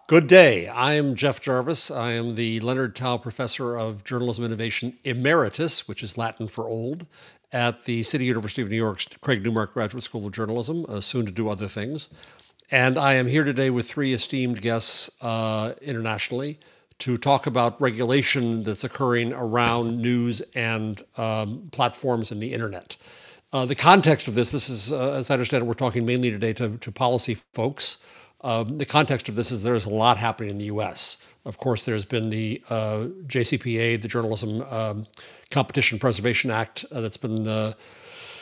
Good day. I am Jeff Jarvis. I am the Leonard Tao Professor of Journalism Innovation Emeritus, which is Latin for old, at the City University of New York's Craig Newmark Graduate School of Journalism, soon to do other things. And I am here today with three esteemed guests internationally to talk about regulation that's occurring around news and platforms and the internet. The context of this is, as I understand it, we're talking mainly today to policy folks. The context of this is there's a lot happening in the U.S. Of course, there's been the JCPA, the Journalism Competition Preservation Act, that's been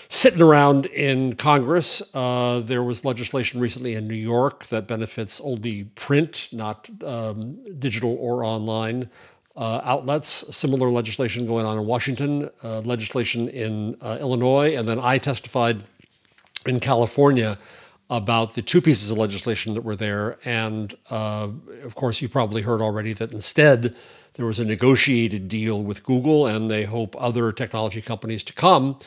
sitting around in Congress. There was legislation recently in New York that benefits only print, not digital or online outlets. Similar legislation going on in Washington, legislation in Illinois, and then I testified in California about the two pieces of legislation that were there. And of course, you probably heard already that instead there was a negotiated deal with Google, and they hope other technology companies to come.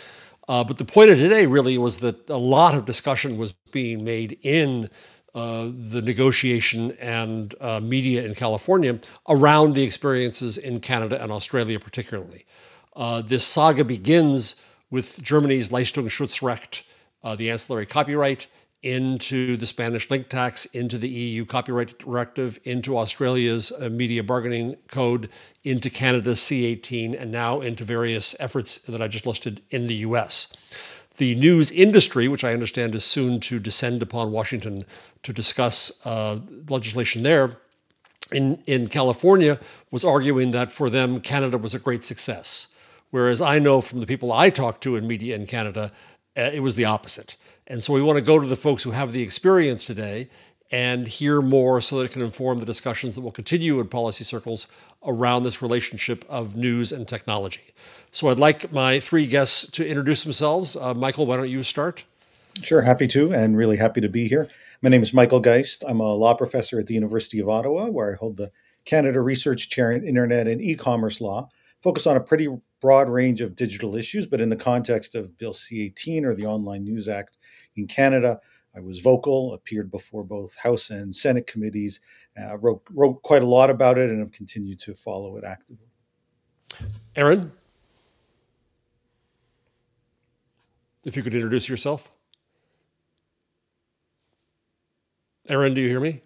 But the point of today really was that a lot of discussion was being made in the negotiation and media in California around the experiences in Canada and Australia particularly. This saga begins with Germany's Leistungsschutzrecht, the ancillary copyright, into the Spanish link tax, into the EU copyright directive, into Australia's media bargaining code, into Canada's C18, and now into various efforts that I just listed in the US. The news industry, which I understand is soon to descend upon Washington to discuss legislation there, in California, was arguing that for them, Canada was a great success. Whereas I know from the people I talk to in media in Canada, it was the opposite. And so we want to go to the folks who have the experience today and hear more so that it can inform the discussions that will continue in policy circles around this relationship of news and technology. So I'd like my three guests to introduce themselves. Michael, why don't you start? Sure, happy to, and really happy to be here. My name is Michael Geist. I'm a law professor at the University of Ottawa, where I hold the Canada Research Chair in Internet and E-commerce law, focused on a pretty broad range of digital issues, but in the context of Bill C-18, or the Online News Act in Canada, I was vocal, appeared before both House and Senate committees, wrote quite a lot about it, and have continued to follow it actively. Erin, if you could introduce yourself. Erin, do you hear me?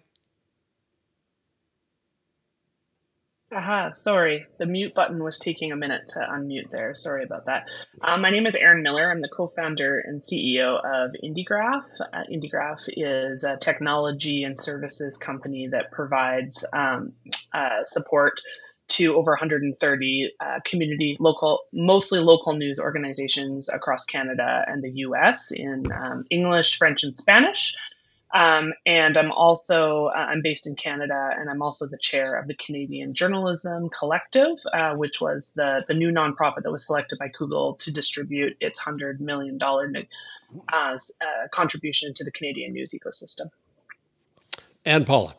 Sorry, the mute button was taking a minute to unmute there. Sorry about that. My name is Erin Millar. I'm the co-founder and CEO of IndieGraph. IndieGraph is a technology and services company that provides support to over 130 community, mostly local news organizations across Canada and the US in English, French, and Spanish. And I'm based in Canada, and I'm also the chair of the Canadian Journalism Collective, which was the new nonprofit that was selected by Google to distribute its $100 million contribution to the Canadian news ecosystem. And Paula.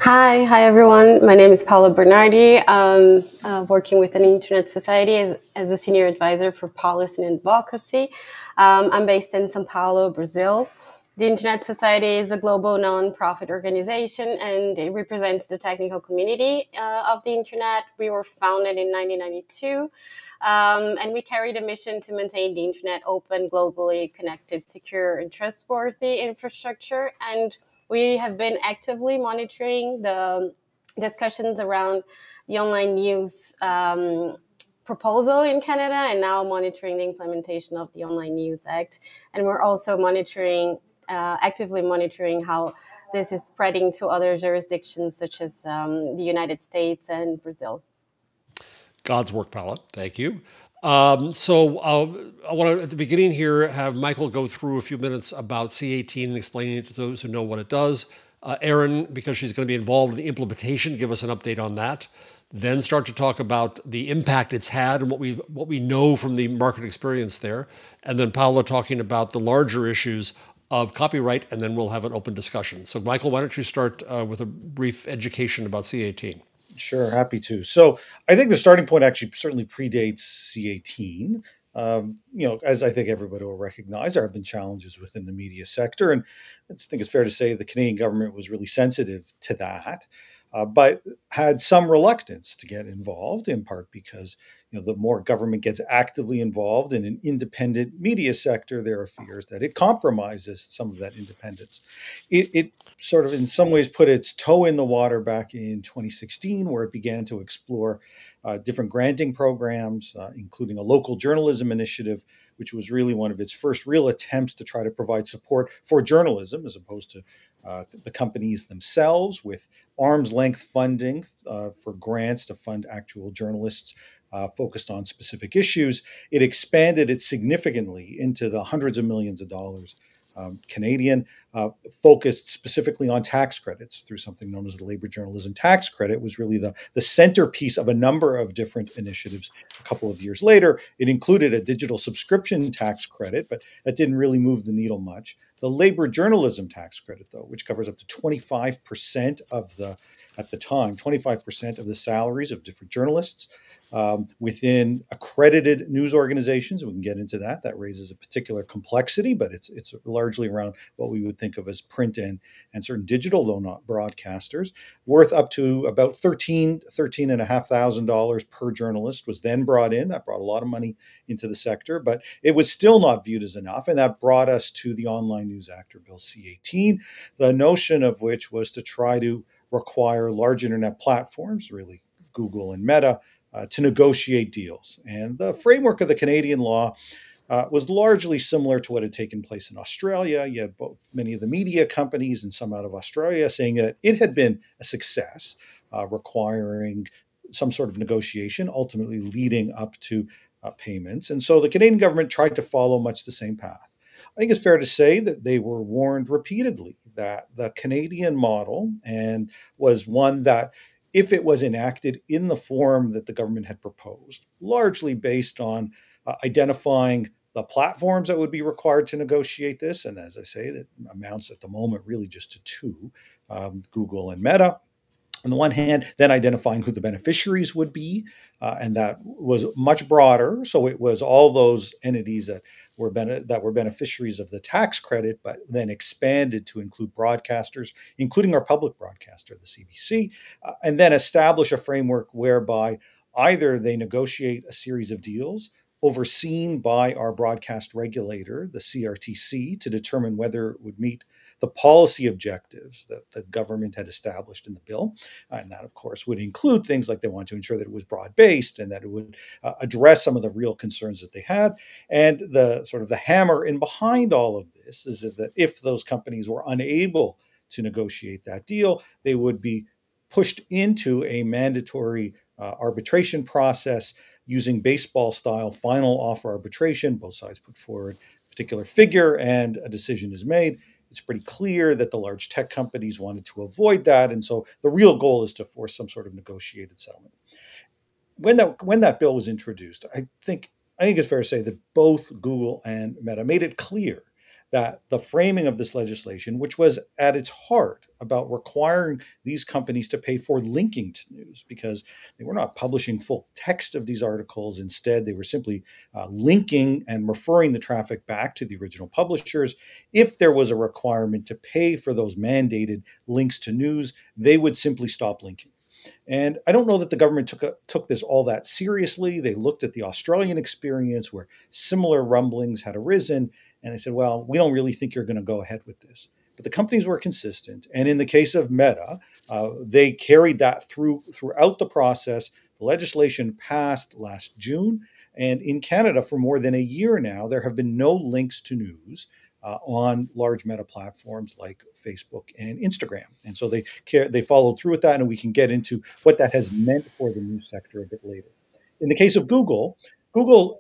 Hi everyone. My name is Paula Bernardi. I'm working with an Internet Society as a senior advisor for policy and advocacy. I'm based in São Paulo, Brazil. The Internet Society is a global non-profit organization, and it represents the technical community of the Internet. We were founded in 1992, and we carried a mission to maintain the Internet open, globally connected, secure, and trustworthy infrastructure. And we have been actively monitoring the discussions around the online news proposal in Canada, and now monitoring the implementation of the Online News Act. And we're also actively monitoring how this is spreading to other jurisdictions, such as the United States and Brazil. God's work, Paula. Thank you. So I want to, at the beginning here, have Michael go through a few minutes about C18 and explaining it to those who know what it does. Erin, because she's going to be involved in the implementation, give us an update on that. Then start to talk about the impact it's had and what we know from the market experience there. And then Paula talking about the larger issues of copyright, and then we'll have an open discussion. So Michael, why don't you start with a brief education about C18? Sure, happy to. So I think the starting point actually certainly predates C18. As I think everybody will recognize, there have been challenges within the media sector. And I think it's fair to say the Canadian government was really sensitive to that, but had some reluctance to get involved, in part because the more government gets actively involved in an independent media sector, there are fears that it compromises some of that independence. It sort of, in some ways, put its toe in the water back in 2016, where it began to explore different granting programs, including a local journalism initiative, which was really one of its first real attempts to try to provide support for journalism as opposed to the companies themselves, with arm's length funding for grants to fund actual journalists focused on specific issues. It expanded it significantly into the hundreds of millions of dollars Canadian, focused specifically on tax credits through something known as the Labor Journalism Tax Credit, was really the centerpiece of a number of different initiatives. A couple of years later, it included a digital subscription tax credit, but that didn't really move the needle much. The Labor Journalism Tax Credit, though, which covers up to 25% of at the time, 25% of the salaries of different journalists within accredited news organizations. We can get into that. That raises a particular complexity, but it's largely around what we would think of as print and certain digital, though not broadcasters, worth up to about $13,500 per journalist was then brought in. That brought a lot of money into the sector, but it was still not viewed as enough. And that brought us to the Online News Act, or Bill C-18, the notion of which was to try to require large internet platforms, really Google and Meta, to negotiate deals. And the framework of the Canadian law was largely similar to what had taken place in Australia. You had both many of the media companies and some out of Australia saying that it had been a success, requiring some sort of negotiation, ultimately leading up to payments. And so the Canadian government tried to follow much the same path. I think it's fair to say that they were warned repeatedly that the Canadian model and was one that, if it was enacted in the form that the government had proposed, largely based on identifying the platforms that would be required to negotiate this, and as I say, that amounts at the moment really just to two, Google and Meta, on the one hand, then identifying who the beneficiaries would be, and that was much broader. So it was all those entities that were beneficiaries of the tax credit, but then expanded to include broadcasters, including our public broadcaster, the CBC, and then establish a framework whereby either they negotiate a series of deals overseen by our broadcast regulator, the CRTC, to determine whether it would meet the policy objectives that the government had established in the bill. And that, of course, would include things like they wanted to ensure that it was broad-based and that it would address some of the real concerns that they had. And the sort of the hammer in behind all of this is that if those companies were unable to negotiate that deal, they would be pushed into a mandatory arbitration process using baseball-style final offer arbitration. Both sides put forward a particular figure and a decision is made. It's pretty clear that the large tech companies wanted to avoid that. And so the real goal is to force some sort of negotiated settlement. When that bill was introduced, I think it's fair to say that both Google and Meta made it clear that the framing of this legislation, which was at its heart about requiring these companies to pay for linking to news, because they were not publishing full text of these articles. Instead, they were simply linking and referring the traffic back to the original publishers. If there was a requirement to pay for those mandated links to news, they would simply stop linking. And I don't know that the government took this all that seriously. They looked at the Australian experience where similar rumblings had arisen, and they said, well, we don't really think you're going to go ahead with this. But the companies were consistent. And in the case of Meta, they carried that throughout the process. The legislation passed last June. And in Canada, for more than a year now, there have been no links to news on large Meta platforms like Facebook and Instagram. And so they followed through with that, and we can get into what that has meant for the news sector a bit later. In the case of Google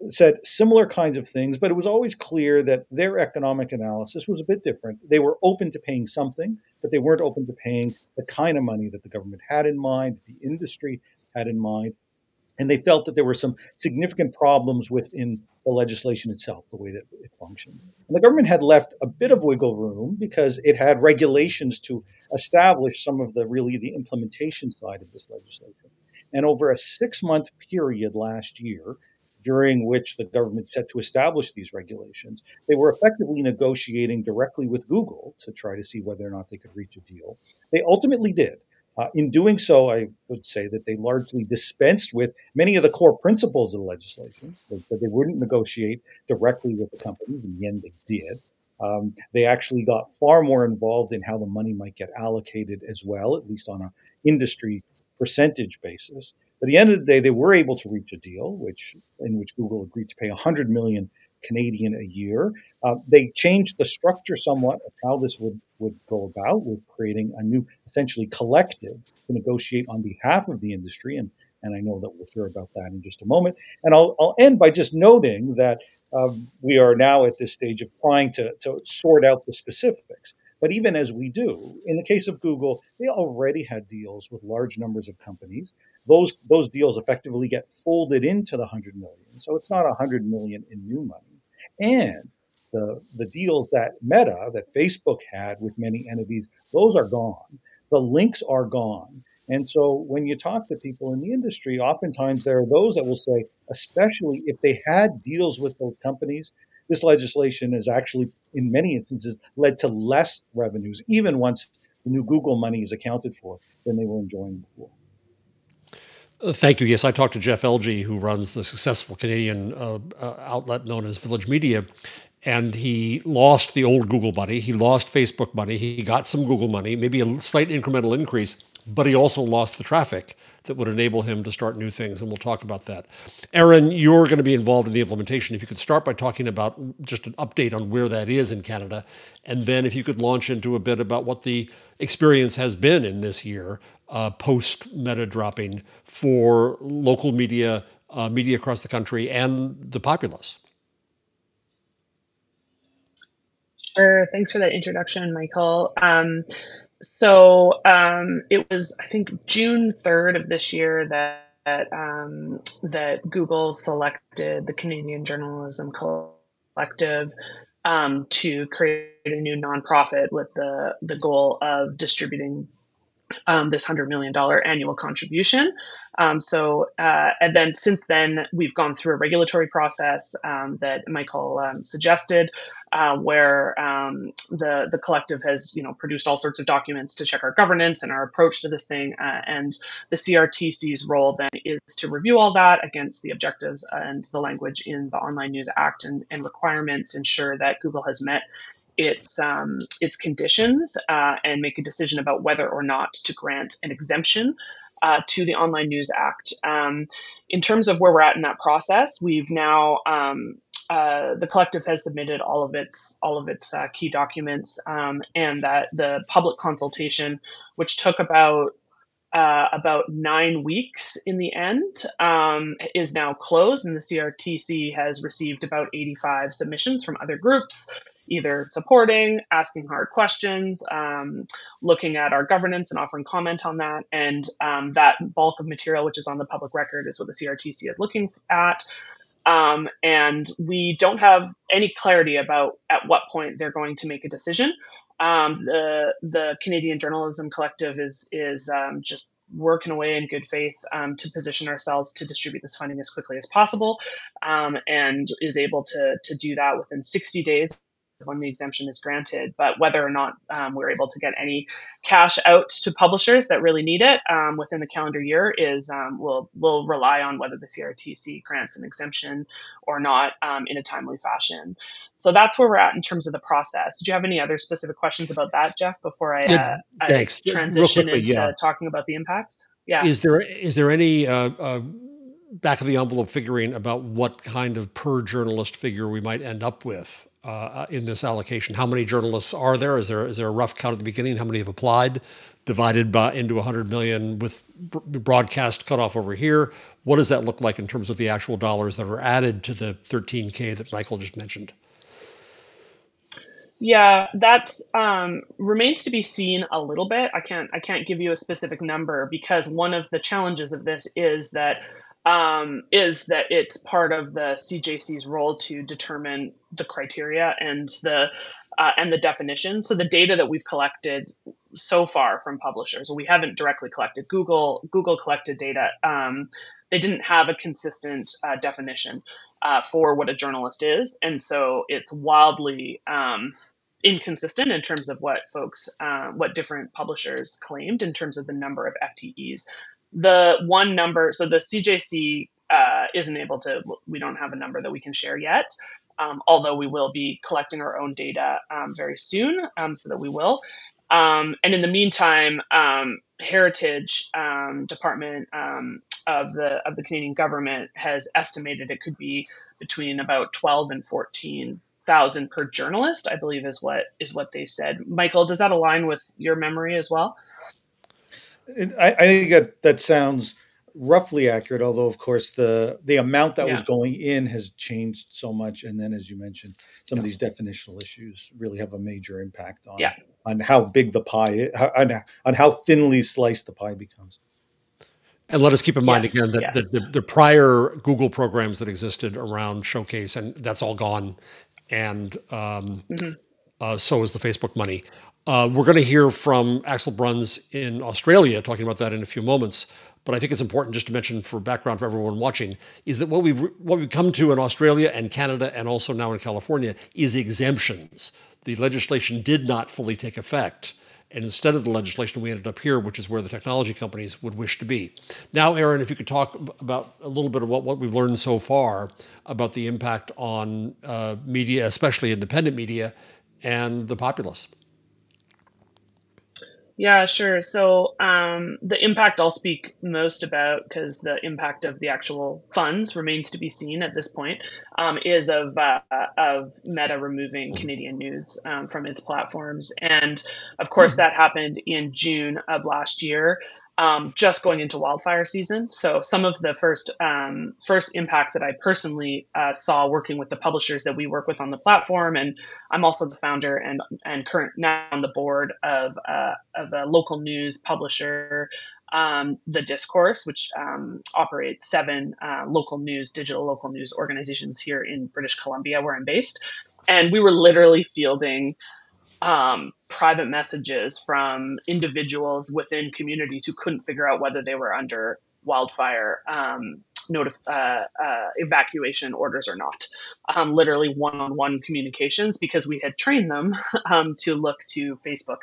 said similar kinds of things, but it was always clear that their economic analysis was a bit different. They were open to paying something, but they weren't open to paying the kind of money that the government had in mind, the industry had in mind. And they felt that there were some significant problems within the legislation itself, the way that it functioned. And the government had left a bit of wiggle room because it had regulations to establish some of the implementation side of this legislation. And over a 6-month period last year, during which the government set to establish these regulations, they were effectively negotiating directly with Google to try to see whether or not they could reach a deal. They ultimately did. In doing so, I would say that they largely dispensed with many of the core principles of the legislation. They said they wouldn't negotiate directly with the companies. In the end, they did. They actually got far more involved in how the money might get allocated as well, at least on an industry percentage basis. But at the end of the day, they were able to reach a deal, in which Google agreed to pay 100 million Canadian a year. They changed the structure somewhat of how this would go about, with creating a new, essentially, collective to negotiate on behalf of the industry. And I know that we'll hear about that in just a moment. And I'll end by just noting that we are now at this stage of trying to sort out the specifics. But even as we do, in the case of Google, they already had deals with large numbers of companies. Those deals effectively get folded into the 100 million. So it's not 100 million in new money. And the deals that Facebook had with many entities, those are gone. The links are gone. And so when you talk to people in the industry, oftentimes there are those that will say, especially if they had deals with those companies, this legislation has actually, in many instances, led to less revenues, even once the new Google money is accounted for, than they were enjoying before. Thank you. Yes, I talked to Jeff Elgie, who runs the successful Canadian outlet known as Village Media, and he lost the old Google money. He lost Facebook money. He got some Google money, maybe a slight incremental increase, but he also lost the traffic that would enable him to start new things, and we'll talk about that. Erin, you're going to be involved in the implementation. If you could start by talking about just an update on where that is in Canada, and then if you could launch into a bit about what the experience has been in this year, post-Meta dropping, for local media, media across the country, and the populace. Sure. Thanks for that introduction, Michael. So it was, I think, June 3rd of this year that Google selected the Canadian Journalism Collective to create a new nonprofit with the goal of distributing this $100 million annual contribution. And then since then, we've gone through a regulatory process that Michael suggested, where the collective has produced all sorts of documents to check our governance and our approach to this thing. And the CRTC's role then is to review all that against the objectives and the language in the Online News Act and requirements, ensure that Google has met its conditions and make a decision about whether or not to grant an exemption to the Online News Act. In terms of where we're at in that process, we've now the collective has submitted all of its key documents, and that the public consultation, which took about 9 weeks in the end, is now closed, and the CRTC has received about 85 submissions from other groups, either supporting, asking hard questions, looking at our governance and offering comment on that. And that bulk of material, which is on the public record, is what the CRTC is looking at. And we don't have any clarity about at what point they're going to make a decision. The Canadian Journalism Collective is just working away in good faith to position ourselves to distribute this funding as quickly as possible, and is able to do that within 60 days when the exemption is granted. But whether or not we're able to get any cash out to publishers that really need it within the calendar year is will rely on whether the CRTC grants an exemption or not in a timely fashion. So that's where we're at in terms of the process. Do you have any other specific questions about that, Jeff, before I transition into talking about the impacts? Yeah. Is there any back of the envelope figuring about what kind of per journalist figure we might end up with in this allocation? How many journalists are there? Is there a rough count at the beginning? How many have applied, divided into 100 million with broadcast cutoff over here? What does that look like in terms of the actual dollars that are added to the 13K that Michael just mentioned? Yeah, that remains to be seen a little bit. I can't give you a specific number, because one of the challenges of this is that it's part of the CJC's role to determine the criteria and the definition. So the data that we've collected so far from publishers. Well, we haven't directly collected. Google collected data. They didn't have a consistent definition for what a journalist is, and so it's wildly inconsistent in terms of what different publishers claimed in terms of the number of FTEs. The one number, so the CJC isn't able to. We don't have a number that we can share yet. Although we will be collecting our own data very soon, so that we will. And in the meantime, Heritage Department of the Canadian government has estimated it could be between about 12 and 14,000 per journalist, I believe is what they said. Michael, does that align with your memory as well? I think that sounds roughly accurate, although of course the amount that was going in has changed so much, and then as you mentioned, some of these definitional issues really have a major impact on how big the pie, on how thinly sliced the pie becomes. And let us keep in mind again that the prior Google programs that existed around Showcase, and that's all gone, and so is the Facebook money. We're going to hear from Axel Bruns in Australia talking about that in a few moments. But I think it's important just to mention for background for everyone watching is that what we've come to in Australia and Canada and also now in California is exemptions. The legislation did not fully take effect. And instead of the legislation, we ended up here, which is where the technology companies would wish to be. Now, Erin, if you could talk about a little bit about what we've learned so far about the impact on media, especially independent media, and the populace. Yeah, sure. So the impact I'll speak most about, because the impact of the actual funds remains to be seen at this point, is of Meta removing Canadian news from its platforms. And of course, that happened in June of last year. Just going into wildfire season. So some of the first impacts that I personally saw working with the publishers that we work with on the platform, and I'm also the founder and current now on the board of a local news publisher, The Discourse, which operates 7 digital local news organizations here in British Columbia, where I'm based. And we were literally fielding private messages from individuals within communities who couldn't figure out whether they were under wildfire evacuation orders or not. Literally one-on-one communications, because we had trained them to look to Facebook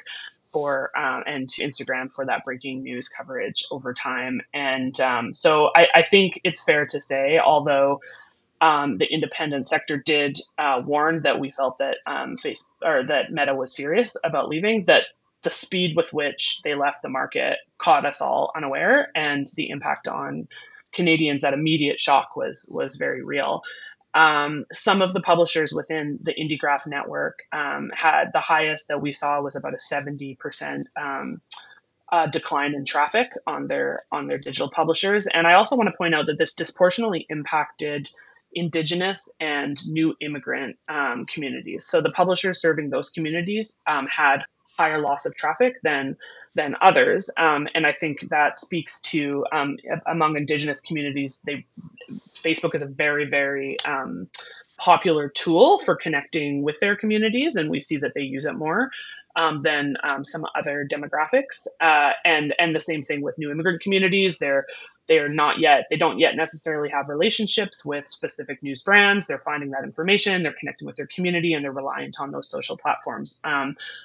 and to Instagram for that breaking news coverage over time. And so I think it's fair to say, although the independent sector did warn that we felt that that Meta was serious about leaving, that the speed with which they left the market caught us all unaware, and the impact on Canadians, that immediate shock was very real. Some of the publishers within the IndieGraph network had the highest that we saw was about a 70% decline in traffic on their digital publishers. And I also want to point out that this disproportionately impacted Indigenous and new immigrant communities. So the publishers serving those communities had higher loss of traffic than others. And I think that speaks to among Indigenous communities, Facebook is a very, very popular tool for connecting with their communities, and we see that they use it more than some other demographics. And the same thing with new immigrant communities. They don't yet necessarily have relationships with specific news brands. They're finding that information, they're connecting with their community, and they're reliant on those social platforms.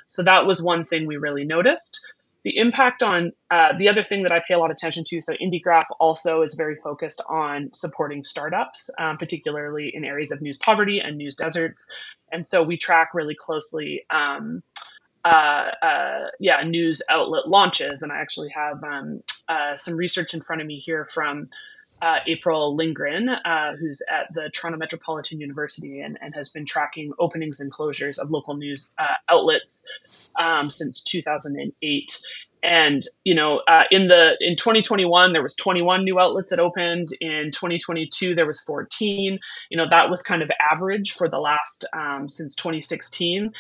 So that was one thing we really noticed. The impact on the other thing that I pay a lot of attention to, so IndieGraph also is very focused on supporting startups, particularly in areas of news poverty and news deserts. And so we track really closely news outlet launches. And I actually have some research in front of me here from April Lindgren, who's at the Toronto Metropolitan University and has been tracking openings and closures of local news outlets since 2008. And, in 2021, there was 21 new outlets that opened. In 2022, there was 14. That was kind of average for the last, since 2016.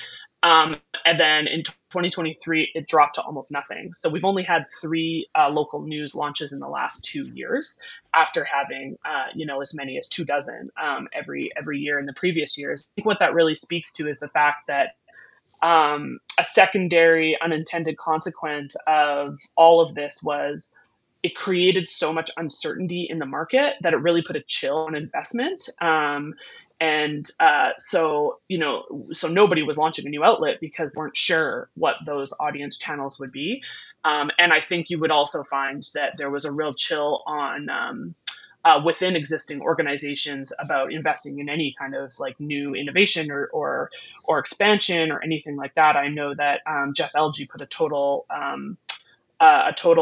And then in 2023, it dropped to almost nothing. So we've only had 3 local news launches in the last 2 years, after having, as many as 24 every year in the previous years. I think what that really speaks to is the fact that a secondary unintended consequence of all of this was it created so much uncertainty in the market that it really put a chill on investment. So nobody was launching a new outlet because they weren't sure what those audience channels would be. And I think you would also find that there was a real chill on within existing organizations about investing in any kind of like new innovation or expansion or anything like that. I know that Jeff Elgie put a total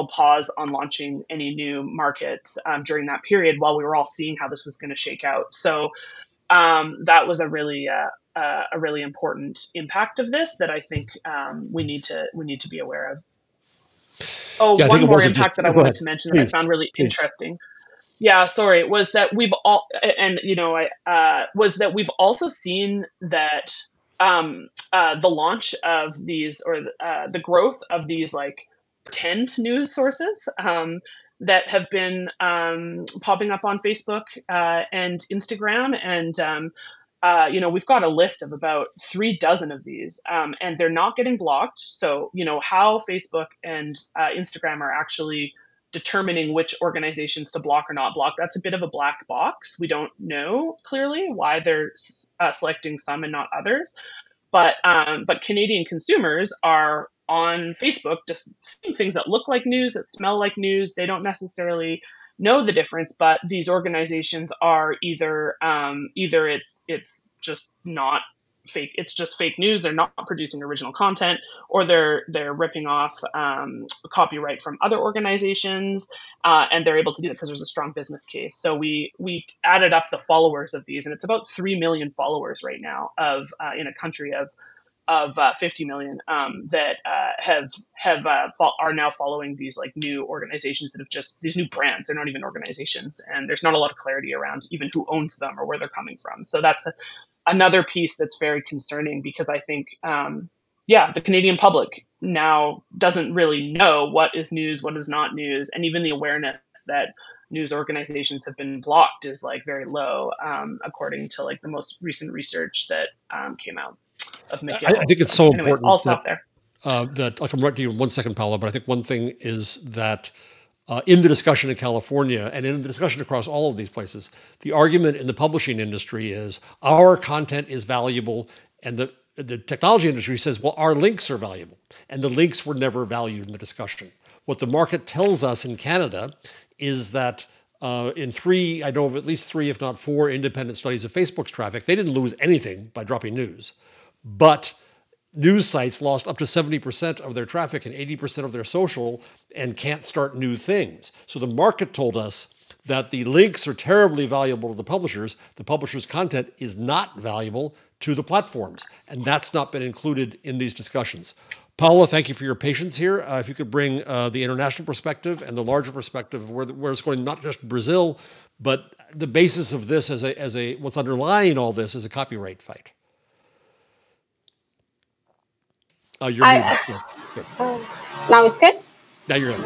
pause on launching any new markets during that period while we were all seeing how this was going to shake out. So that was a really important impact of this that I think we need to be aware of. Oh, yeah, one more impact that I wanted to mention that I found really interesting. Yeah, sorry, was that we've also seen that the launch of these or the growth of these like pretend news sources that have been popping up on Facebook and Instagram, and we've got a list of about 36 of these, and they're not getting blocked. So how Facebook and Instagram are actually determining which organizations to block or not block, that's a bit of a black box. We don't know clearly why they're selecting some and not others. But Canadian consumers are on Facebook just seeing things that look like news, that smell like news. They don't necessarily know the difference, but these organizations are either it's just not fake, it's just fake news, they're not producing original content, or they're ripping off copyright from other organizations, and they're able to do that because there's a strong business case. So we added up the followers of these, and it's about 3 million followers right now of in a country of 50 million that are now following these like new organizations that have just these new brands. They're not even organizations, and there's not a lot of clarity around even who owns them or where they're coming from. So that's another piece that's very concerning, because I think, the Canadian public now doesn't really know what is news, what is not news. And even the awareness that news organizations have been blocked is like very low, according to like the most recent research that came out of McGill. I think it's so important. I'll stop there. That I'll come right to you in 1 second, Paula, but I think one thing is that in the discussion in California and in the discussion across all of these places, the argument in the publishing industry is our content is valuable, and the technology industry says, well, our links are valuable, and the links were never valued in the discussion. What the market tells us in Canada is that in I know of at least 3, if not 4 independent studies of Facebook's traffic, they didn't lose anything by dropping news, but news sites lost up to 70% of their traffic and 80% of their social and can't start new things. So the market told us that the links are terribly valuable to the publishers. The publishers' content is not valuable to the platforms, and that's not been included in these discussions. Paula, thank you for your patience here. If you could bring the international perspective and the larger perspective of where it's going, not just Brazil, but the basis of this as a what's underlying all this is a copyright fight. You're muted. Now it's good? Now you're in.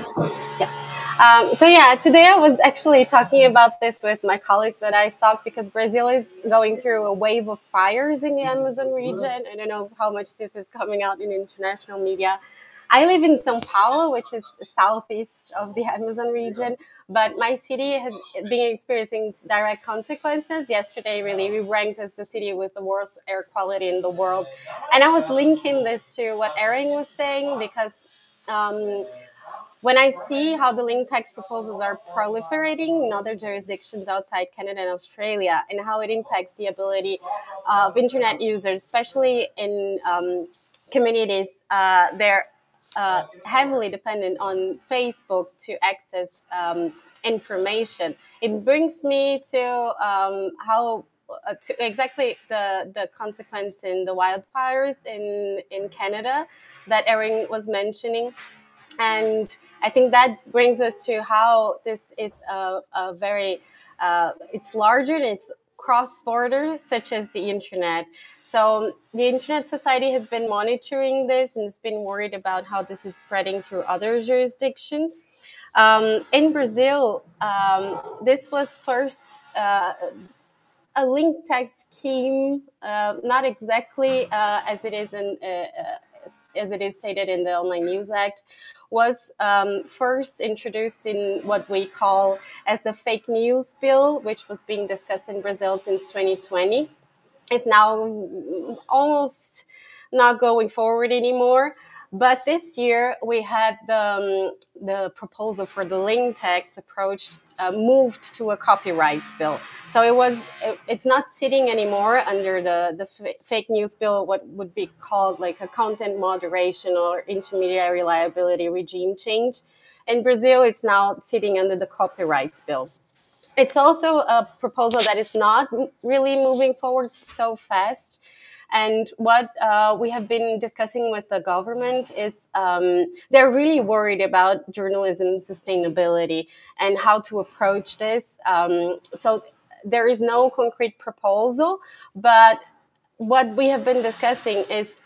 Yeah. Today I was actually talking about this with my colleagues at ISOC, because Brazil is going through a wave of fires in the Amazon region. I don't know how much this is coming out in international media. I live in São Paulo, which is southeast of the Amazon region, but my city has been experiencing direct consequences. Yesterday, really, we ranked as the city with the worst air quality in the world. And I was linking this to what Erin was saying, because when I see how the link text proposals are proliferating in other jurisdictions outside Canada and Australia, and how it impacts the ability of internet users, especially in communities, they're heavily dependent on Facebook to access information. It brings me to how to exactly the consequence in the wildfires in Canada that Erin was mentioning. And I think that brings us to how this is a very, it's larger and it's cross-border, such as the internet. So the Internet Society has been monitoring this and has been worried about how this is spreading through other jurisdictions. In Brazil, this was first a link tax scheme, not exactly as it is as it is stated in the Online News Act, was first introduced in what we call as the fake news bill, which was being discussed in Brazil since 2020. It's now almost not going forward anymore. But this year we had the proposal for the link tax moved to a copyrights bill. So it's not sitting anymore under the fake news bill, what would be called like a content moderation or intermediary liability regime change. In Brazil, it's now sitting under the copyrights bill. It's also a proposal that is not really moving forward so fast. And what we have been discussing with the government is they're really worried about journalism sustainability and how to approach this. So there is no concrete proposal, but what we have been discussing is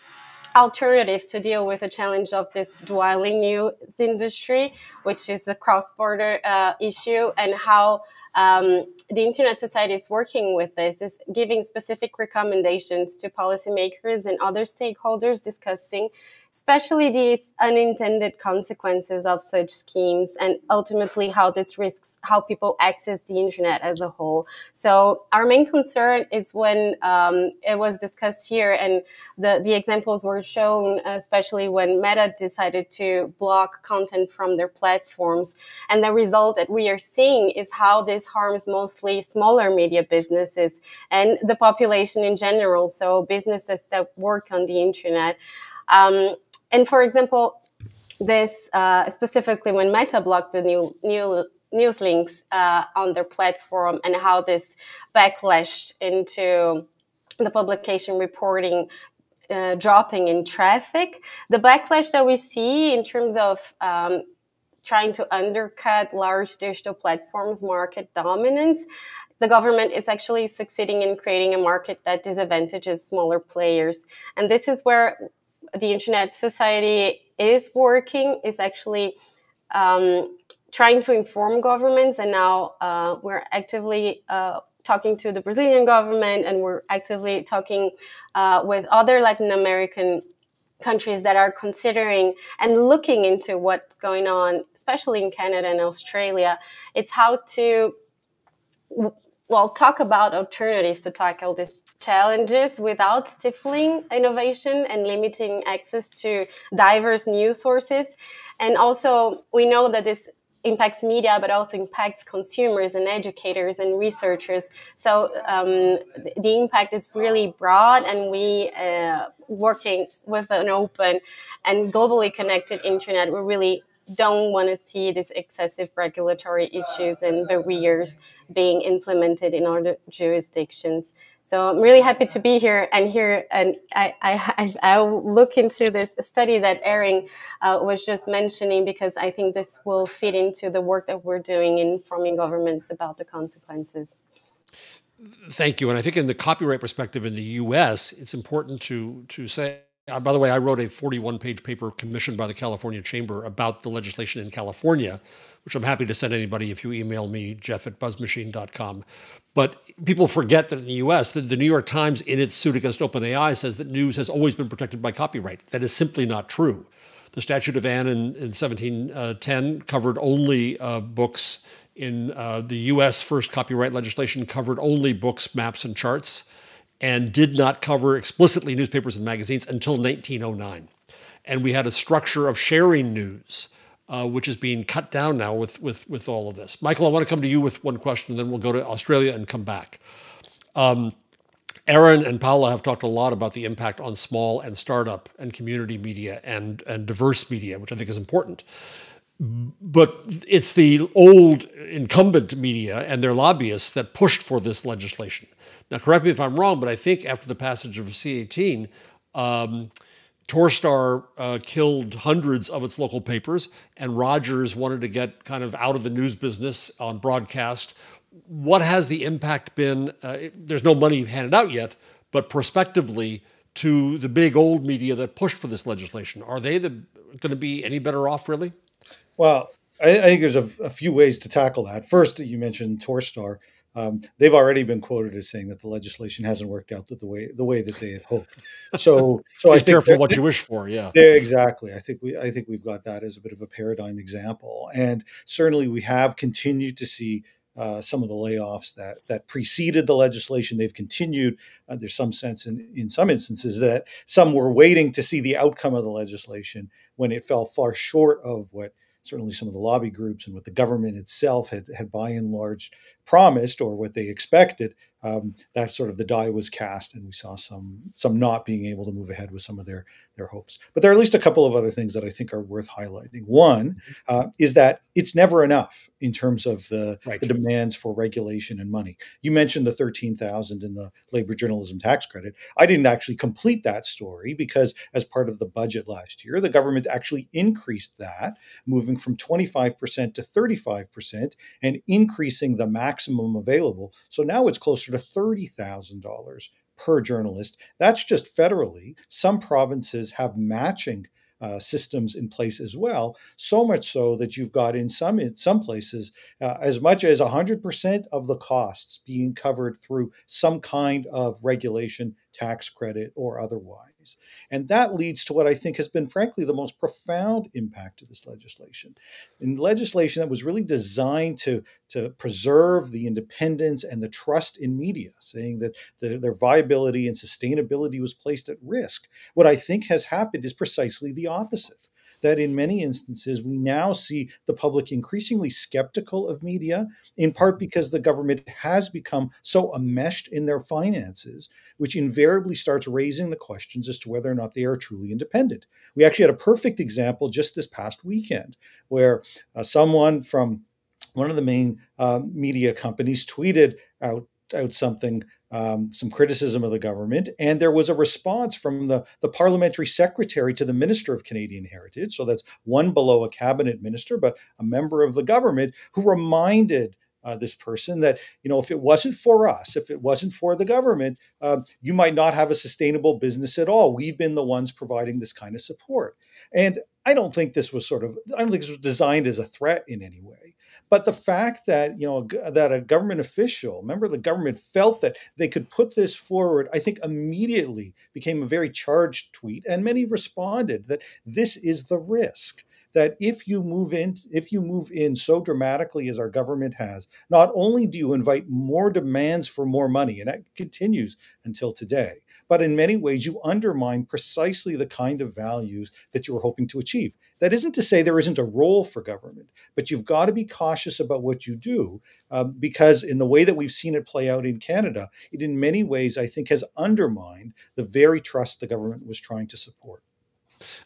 alternatives to deal with the challenge of this dwindling news industry, which is a cross-border issue, and how the Internet Society is working with this, is giving specific recommendations to policymakers and other stakeholders, discussing especially these unintended consequences of such schemes and ultimately how this risks how people access the internet as a whole. So our main concern is when it was discussed here and the examples were shown, especially when Meta decided to block content from their platforms. And the result that we are seeing is how this harms mostly smaller media businesses and the population in general, so businesses that work on the internet. And for example, this specifically when Meta blocked the new news links on their platform and how this backlashed into the publication reporting dropping in traffic, the backlash that we see in terms of trying to undercut large digital platforms' market dominance, the government is actually succeeding in creating a market that disadvantages smaller players. And this is where the Internet Society is working, is actually trying to inform governments. And now we're actively talking to the Brazilian government, and we're actively talking with other Latin American countries that are considering and looking into what's going on, especially in Canada and Australia. It's how to talk about alternatives to tackle these challenges without stifling innovation and limiting access to diverse news sources. And also, we know that this impacts media, but also impacts consumers and educators and researchers. So the impact is really broad, and we, working with an open and globally connected internet, we really don't want to see these excessive regulatory issues and barriers being implemented in other jurisdictions. So I'm really happy to be here, and I'll look into this study that Erin was just mentioning, because I think this will fit into the work that we're doing in informing governments about the consequences. Thank you. And I think in the copyright perspective in the U.S., it's important to say, by the way, I wrote a 41-page paper commissioned by the California Chamber about the legislation in California, which I'm happy to send anybody if you email me, jeff@buzzmachine.com. But people forget that in the U.S., the New York Times, in its suit against OpenAI, says that news has always been protected by copyright. That is simply not true. The Statute of Anne in 1710 covered only books. In the U.S., first copyright legislation covered only books, maps, and charts, and did not cover explicitly newspapers and magazines until 1909. And we had a structure of sharing news, which is being cut down now with all of this. Michael, I want to come to you with one question, and then we'll go to Australia and come back. Erin and Paula have talked a lot about the impact on small and startup and community media and diverse media, which I think is important. But it's the old incumbent media and their lobbyists that pushed for this legislation. Now, correct me if I'm wrong, but I think after the passage of C-18, Torstar killed hundreds of its local papers, and Rogers wanted to get kind of out of the news business on broadcast. What has the impact been? There's no money handed out yet, but prospectively to the big old media that pushed for this legislation, are they going to be any better off, really? Well, I think there's a few ways to tackle that. First, you mentioned Torstar. they've already been quoted as saying that the legislation hasn't worked out the way that they had hoped. So Be I think careful what you wish for. Yeah. exactly. I think we've got that as a bit of a paradigm example, and certainly we have continued to see some of the layoffs that preceded the legislation. They've continued. There's some sense in some instances that some were waiting to see the outcome of the legislation when it fell far short of what certainly some of the lobby groups and what the government itself had by and large promised or what they expected. That sort of the die was cast, and we saw some not being able to move ahead with some of their hopes. But there are at least a couple of other things that I think are worth highlighting. One is that it's never enough in terms of the demands for regulation and money. You mentioned the $13,000 in the labor journalism tax credit. I didn't actually complete that story because as part of the budget last year, the government actually increased that, moving from 25% to 35% and increasing the maximum available. So now it's closer to $30,000 per journalist. That's just federally. Some provinces have matching systems in place as well, so much so that you've got in some places as much as 100% of the costs being covered through some kind of regulation, tax credit, or otherwise. And that leads to what I think has been, frankly, the most profound impact of this legislation. In legislation that was really designed to preserve the independence and the trust in media, saying that their viability and sustainability was placed at risk. What I think has happened is precisely the opposite. That in many instances, we now see the public increasingly skeptical of media, in part because the government has become so enmeshed in their finances, which invariably starts raising the questions as to whether or not they are truly independent. We actually had a perfect example just this past weekend where someone from one of the main media companies tweeted out something, some criticism of the government, and there was a response from the parliamentary secretary to the Minister of Canadian Heritage. So that's one below a cabinet minister, but a member of the government, who reminded this person that, if it wasn't for us, if it wasn't for the government, you might not have a sustainable business at all. We've been the ones providing this kind of support. And I don't think this was designed as a threat in any way. But the fact that, that a government official, member of the government, felt that they could put this forward, I think immediately became a very charged tweet. And many responded that this is the risk. That if you move in so dramatically as our government has, not only do you invite more demands for more money, and that continues until today, but in many ways you undermine precisely the kind of values that you were hoping to achieve. That isn't to say there isn't a role for government, but you've got to be cautious about what you do, because in the way that we've seen it play out in Canada, it in many ways, I think, has undermined the very trust the government was trying to support.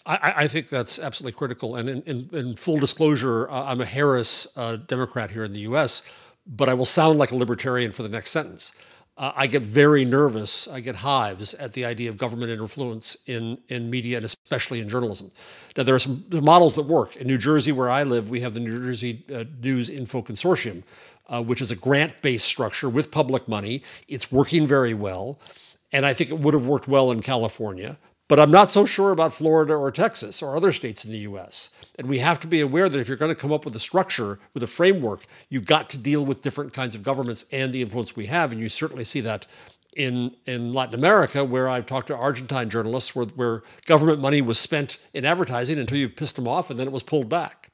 I think that's absolutely critical. And in full disclosure, I'm a Harris Democrat here in the U.S., but I will sound like a libertarian for the next sentence. I get very nervous. I get hives at the idea of government influence in media and especially in journalism. Now, there are some models that work. In New Jersey, where I live, we have the New Jersey News Info Consortium, which is a grant-based structure with public money. It's working very well. And I think it would have worked well in California. But I'm not so sure about Florida or Texas or other states in the U.S. And we have to be aware that if you're going to come up with a structure, with a framework, you've got to deal with different kinds of governments and the influence we have. And you certainly see that in Latin America, where I've talked to Argentine journalists where government money was spent in advertising until you pissed them off and then it was pulled back.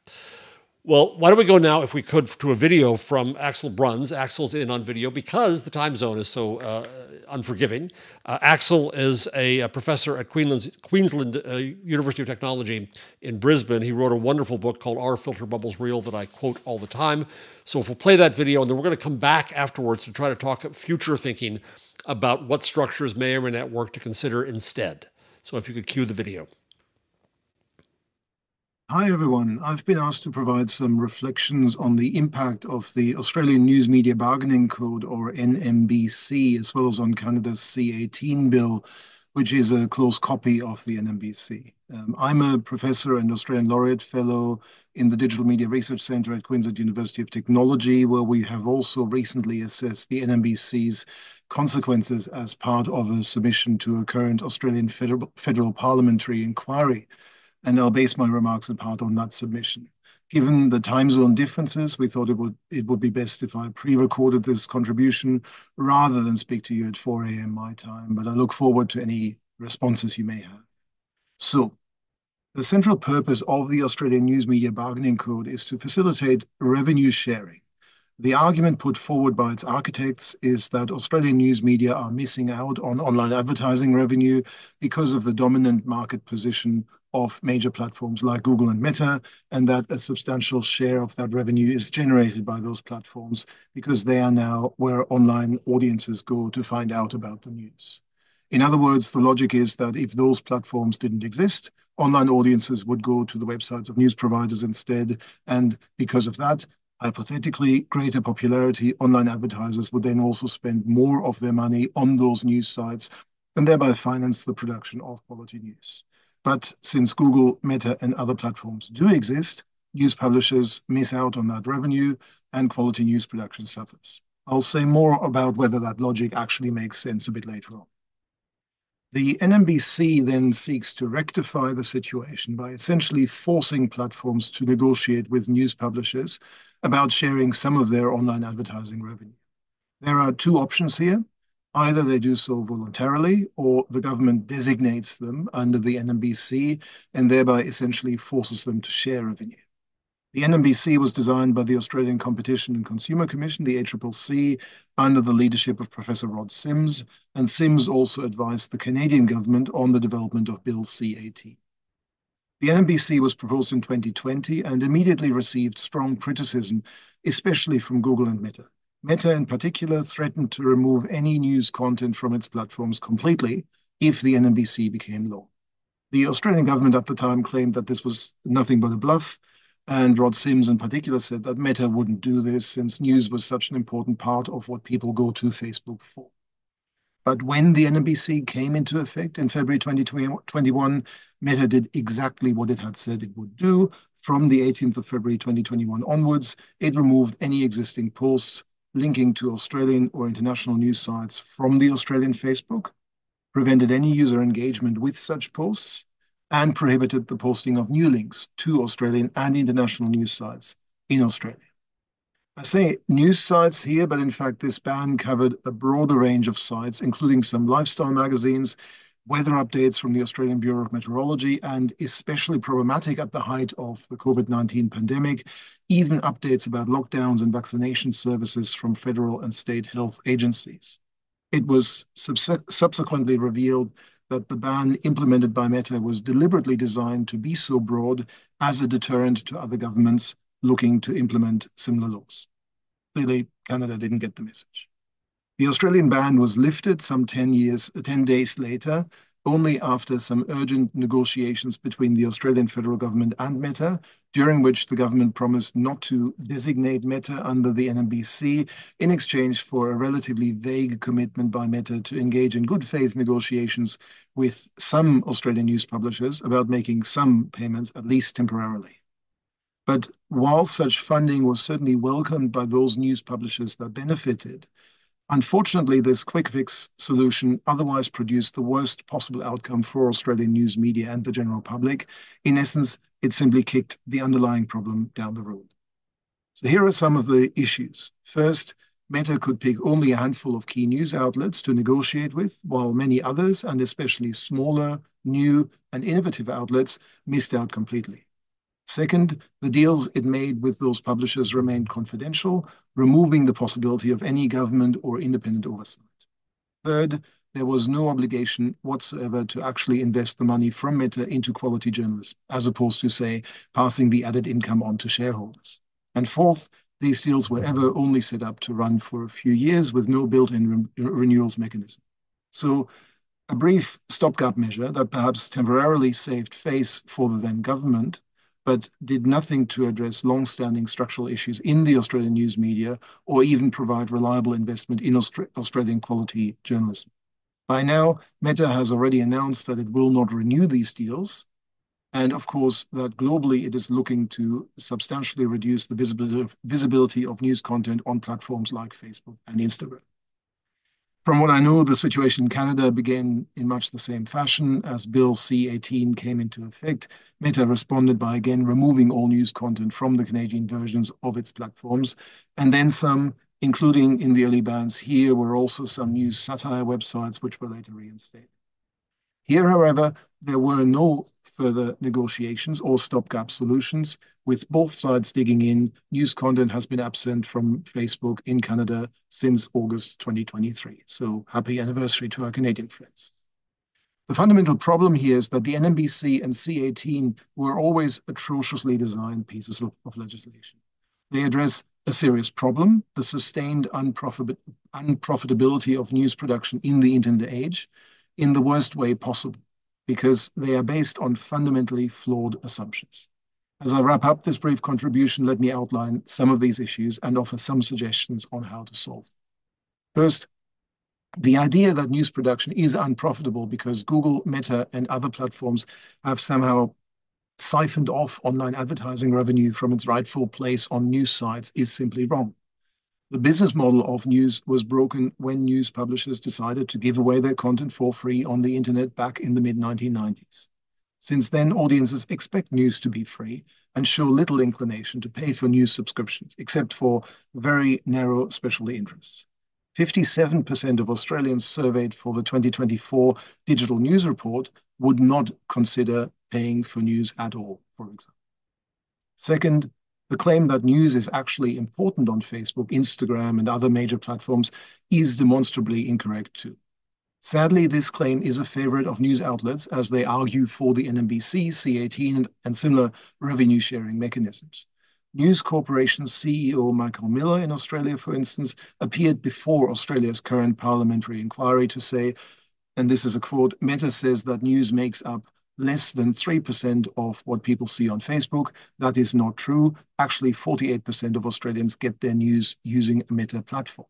Well, why don't we go now, if we could, to a video from Axel Bruns. Axel's in on video because the time zone is so unforgiving. Axel is a professor at Queensland University of Technology in Brisbane. He wrote a wonderful book called Are Filter Bubbles Real that I quote all the time. So if we'll play that video, and then we're going to come back afterwards to try to talk future thinking about what structures may or may not work to consider instead. So if you could cue the video. Hi, everyone. I've been asked to provide some reflections on the impact of the Australian News Media Bargaining Code, or NMBC, as well as on Canada's C18 bill, which is a close copy of the NMBC. I'm a professor and Australian Laureate Fellow in the Digital Media Research Centre at Queensland University of Technology, where we have also recently assessed the NMBC's consequences as part of a submission to a current Australian federal parliamentary inquiry. And I'll base my remarks in part on that submission. Given the time zone differences, we thought it would be best if I pre-recorded this contribution rather than speak to you at 4 a.m. my time, but I look forward to any responses you may have. So, the central purpose of the Australian News Media Bargaining Code is to facilitate revenue sharing. The argument put forward by its architects is that Australian news media are missing out on online advertising revenue because of the dominant market position of major platforms like Google and Meta, and that a substantial share of that revenue is generated by those platforms because they are now where online audiences go to find out about the news. In other words, the logic is that if those platforms didn't exist, online audiences would go to the websites of news providers instead, and because of that, hypothetically, greater popularity, online advertisers would then also spend more of their money on those news sites and thereby finance the production of quality news. But since Google, Meta, and other platforms do exist, news publishers miss out on that revenue and quality news production suffers. I'll say more about whether that logic actually makes sense a bit later on. The NMBC then seeks to rectify the situation by essentially forcing platforms to negotiate with news publishers about sharing some of their online advertising revenue. There are two options here. Either they do so voluntarily, or the government designates them under the NMBC and thereby essentially forces them to share revenue. The NMBC was designed by the Australian Competition and Consumer Commission, the ACCC, under the leadership of Professor Rod Sims, and Sims also advised the Canadian government on the development of Bill C-18. The NMBC was proposed in 2020 and immediately received strong criticism, especially from Google and Meta. Meta in particular threatened to remove any news content from its platforms completely if the NMBC became law. The Australian government at the time claimed that this was nothing but a bluff, and Rod Sims in particular said that Meta wouldn't do this since news was such an important part of what people go to Facebook for. But when the NMBC came into effect in February 2021, Meta did exactly what it had said it would do. From the 18th of February 2021 onwards, it removed any existing posts linking to Australian or international news sites from the Australian Facebook, prevented any user engagement with such posts, and prohibited the posting of new links to Australian and international news sites in Australia. I say news sites here, but in fact, this ban covered a broader range of sites, including some lifestyle magazines, weather updates from the Australian Bureau of Meteorology, and especially problematic at the height of the COVID-19 pandemic, even updates about lockdowns and vaccination services from federal and state health agencies. It was subsequently revealed that the ban implemented by Meta was deliberately designed to be so broad as a deterrent to other governments looking to implement similar laws. Clearly, Canada didn't get the message. The Australian ban was lifted some 10 days later, only after some urgent negotiations between the Australian federal government and Meta, during which the government promised not to designate Meta under the NMBC in exchange for a relatively vague commitment by Meta to engage in good faith negotiations with some Australian news publishers about making some payments, at least temporarily. But while such funding was certainly welcomed by those news publishers that benefited, unfortunately, this quick fix solution otherwise produced the worst possible outcome for Australian news media and the general public. In essence, it simply kicked the underlying problem down the road. So here are some of the issues. First, Meta could pick only a handful of key news outlets to negotiate with, while many others, and especially smaller, new, and innovative outlets, missed out completely. Second, the deals it made with those publishers remained confidential, removing the possibility of any government or independent oversight. Third, there was no obligation whatsoever to actually invest the money from Meta into quality journalism, as opposed to, say, passing the added income on to shareholders. And fourth, these deals were ever only set up to run for a few years with no built-in renewals mechanism. So a brief stopgap measure that perhaps temporarily saved face for the then government, but did nothing to address long-standing structural issues in the Australian news media or even provide reliable investment in Australian quality journalism. By now, Meta has already announced that it will not renew these deals, and of course that globally it is looking to substantially reduce the visibility of news content on platforms like Facebook and Instagram. From what I know, the situation in Canada began in much the same fashion. As Bill C-18 came into effect, Meta responded by again removing all news content from the Canadian versions of its platforms, and then some, including in the early bans here, were also some news satire websites which were later reinstated. Here, however, there were no further negotiations or stopgap solutions. With both sides digging in, news content has been absent from Facebook in Canada since August 2023. So happy anniversary to our Canadian friends. The fundamental problem here is that the NMBC and C18 were always atrociously designed pieces of legislation. They address a serious problem, the sustained unprofitability of news production in the internet age, in the worst way possible, because they are based on fundamentally flawed assumptions. As I wrap up this brief contribution, let me outline some of these issues and offer some suggestions on how to solve them. First, the idea that news production is unprofitable because Google, Meta, and other platforms have somehow siphoned off online advertising revenue from its rightful place on news sites is simply wrong. The business model of news was broken when news publishers decided to give away their content for free on the internet back in the mid-1990s. Since then, audiences expect news to be free and show little inclination to pay for news subscriptions, except for very narrow specialty interests. 57% of Australians surveyed for the 2024 Digital News Report would not consider paying for news at all, for example. Second, the claim that news is actually important on Facebook, Instagram, and other major platforms is demonstrably incorrect too. Sadly, this claim is a favorite of news outlets as they argue for the NMBC, C18, and similar revenue-sharing mechanisms. News Corporation's CEO Michael Miller in Australia, for instance, appeared before Australia's current parliamentary inquiry to say, and this is a quote, Meta says that news makes up less than 3% of what people see on Facebook. That is not true. Actually, 48% of Australians get their news using a Meta platform.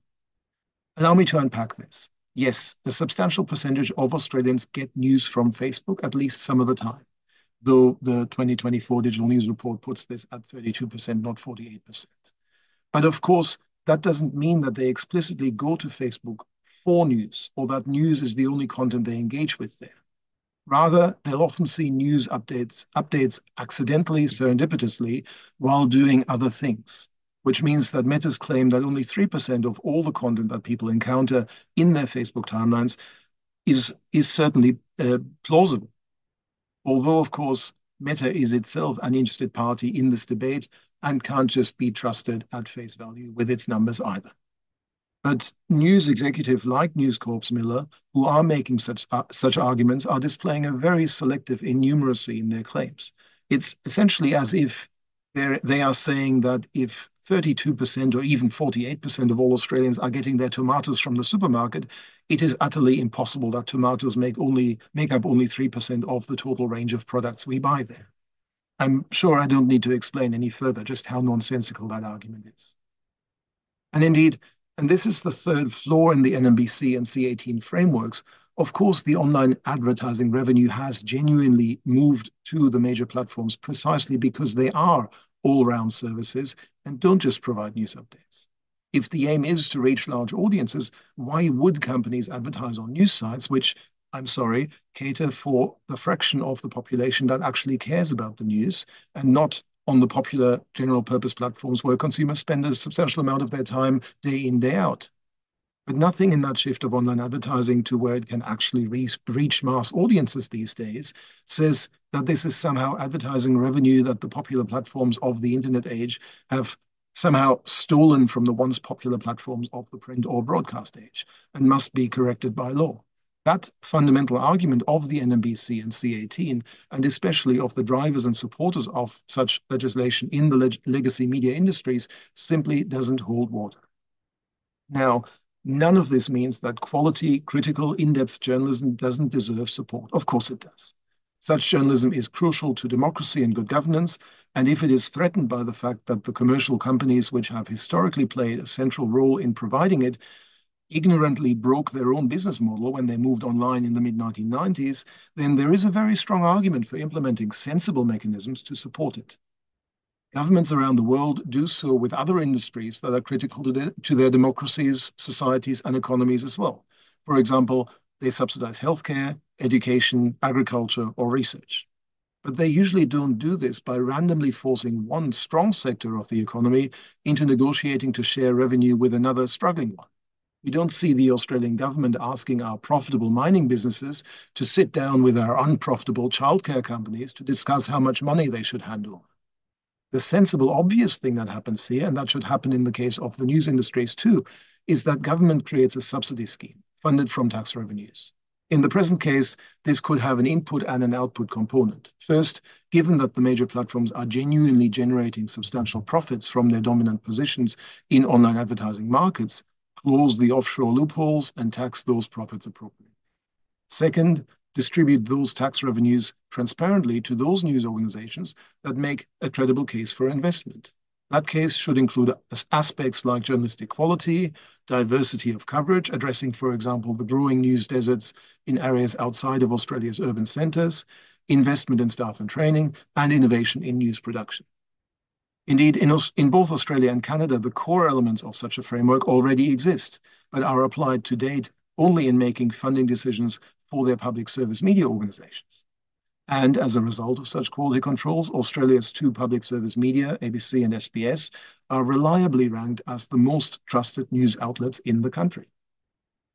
Allow me to unpack this. Yes, a substantial percentage of Australians get news from Facebook at least some of the time, though the 2024 Digital News Report puts this at 32%, not 48%. But of course, that doesn't mean that they explicitly go to Facebook for news or that news is the only content they engage with there. Rather, they'll often see news updates accidentally, serendipitously, while doing other things, which means that Meta's claim that only 3% of all the content that people encounter in their Facebook timelines is certainly plausible. Although, of course, Meta is itself an interested party in this debate and can't just be trusted at face value with its numbers either. But news executives like News Corp's Miller, who are making such arguments, are displaying a very selective innumeracy in their claims. It's essentially as if they are saying that if 32% or even 48% of all Australians are getting their tomatoes from the supermarket, it is utterly impossible that tomatoes make up only 3% of the total range of products we buy there. I'm sure I don't need to explain any further just how nonsensical that argument is. And indeed, and this is the third flaw in the NMBC and C18 frameworks, of course, the online advertising revenue has genuinely moved to the major platforms precisely because they are all-round services and don't just provide news updates. If the aim is to reach large audiences, why would companies advertise on news sites which, I'm sorry, cater for the fraction of the population that actually cares about the news and not on the popular general purpose platforms where consumers spend a substantial amount of their time day in, day out? But nothing in that shift of online advertising to where it can actually reach mass audiences these days says that this is somehow advertising revenue that the popular platforms of the internet age have somehow stolen from the once popular platforms of the print or broadcast age and must be corrected by law. That fundamental argument of the NMBC and C18, and especially of the drivers and supporters of such legislation in the legacy media industries, simply doesn't hold water. Now, none of this means that quality, critical, in-depth journalism doesn't deserve support. Of course it does. Such journalism is crucial to democracy and good governance, and if it is threatened by the fact that the commercial companies which have historically played a central role in providing it ignorantly broke their own business model when they moved online in the mid-1990s, then there is a very strong argument for implementing sensible mechanisms to support it. Governments around the world do so with other industries that are critical to their democracies, societies, and economies as well. For example, they subsidize healthcare, education, agriculture, or research. But they usually don't do this by randomly forcing one strong sector of the economy into negotiating to share revenue with another struggling one. We don't see the Australian government asking our profitable mining businesses to sit down with our unprofitable childcare companies to discuss how much money they should hand over. The sensible, obvious thing that happens here, and that should happen in the case of the news industries too, is that government creates a subsidy scheme funded from tax revenues. In the present case, this could have an input and an output component. First, given that the major platforms are genuinely generating substantial profits from their dominant positions in online advertising markets, close the offshore loopholes and tax those profits appropriately. Second, distribute those tax revenues transparently to those news organizations that make a credible case for investment. That case should include aspects like journalistic quality, diversity of coverage, addressing, for example, the growing news deserts in areas outside of Australia's urban centres, investment in staff and training, and innovation in news production. Indeed, in both Australia and Canada, the core elements of such a framework already exist, but are applied to date only in making funding decisions for their public service media organizations. And as a result of such quality controls, Australia's two public service media, ABC and SBS, are reliably ranked as the most trusted news outlets in the country.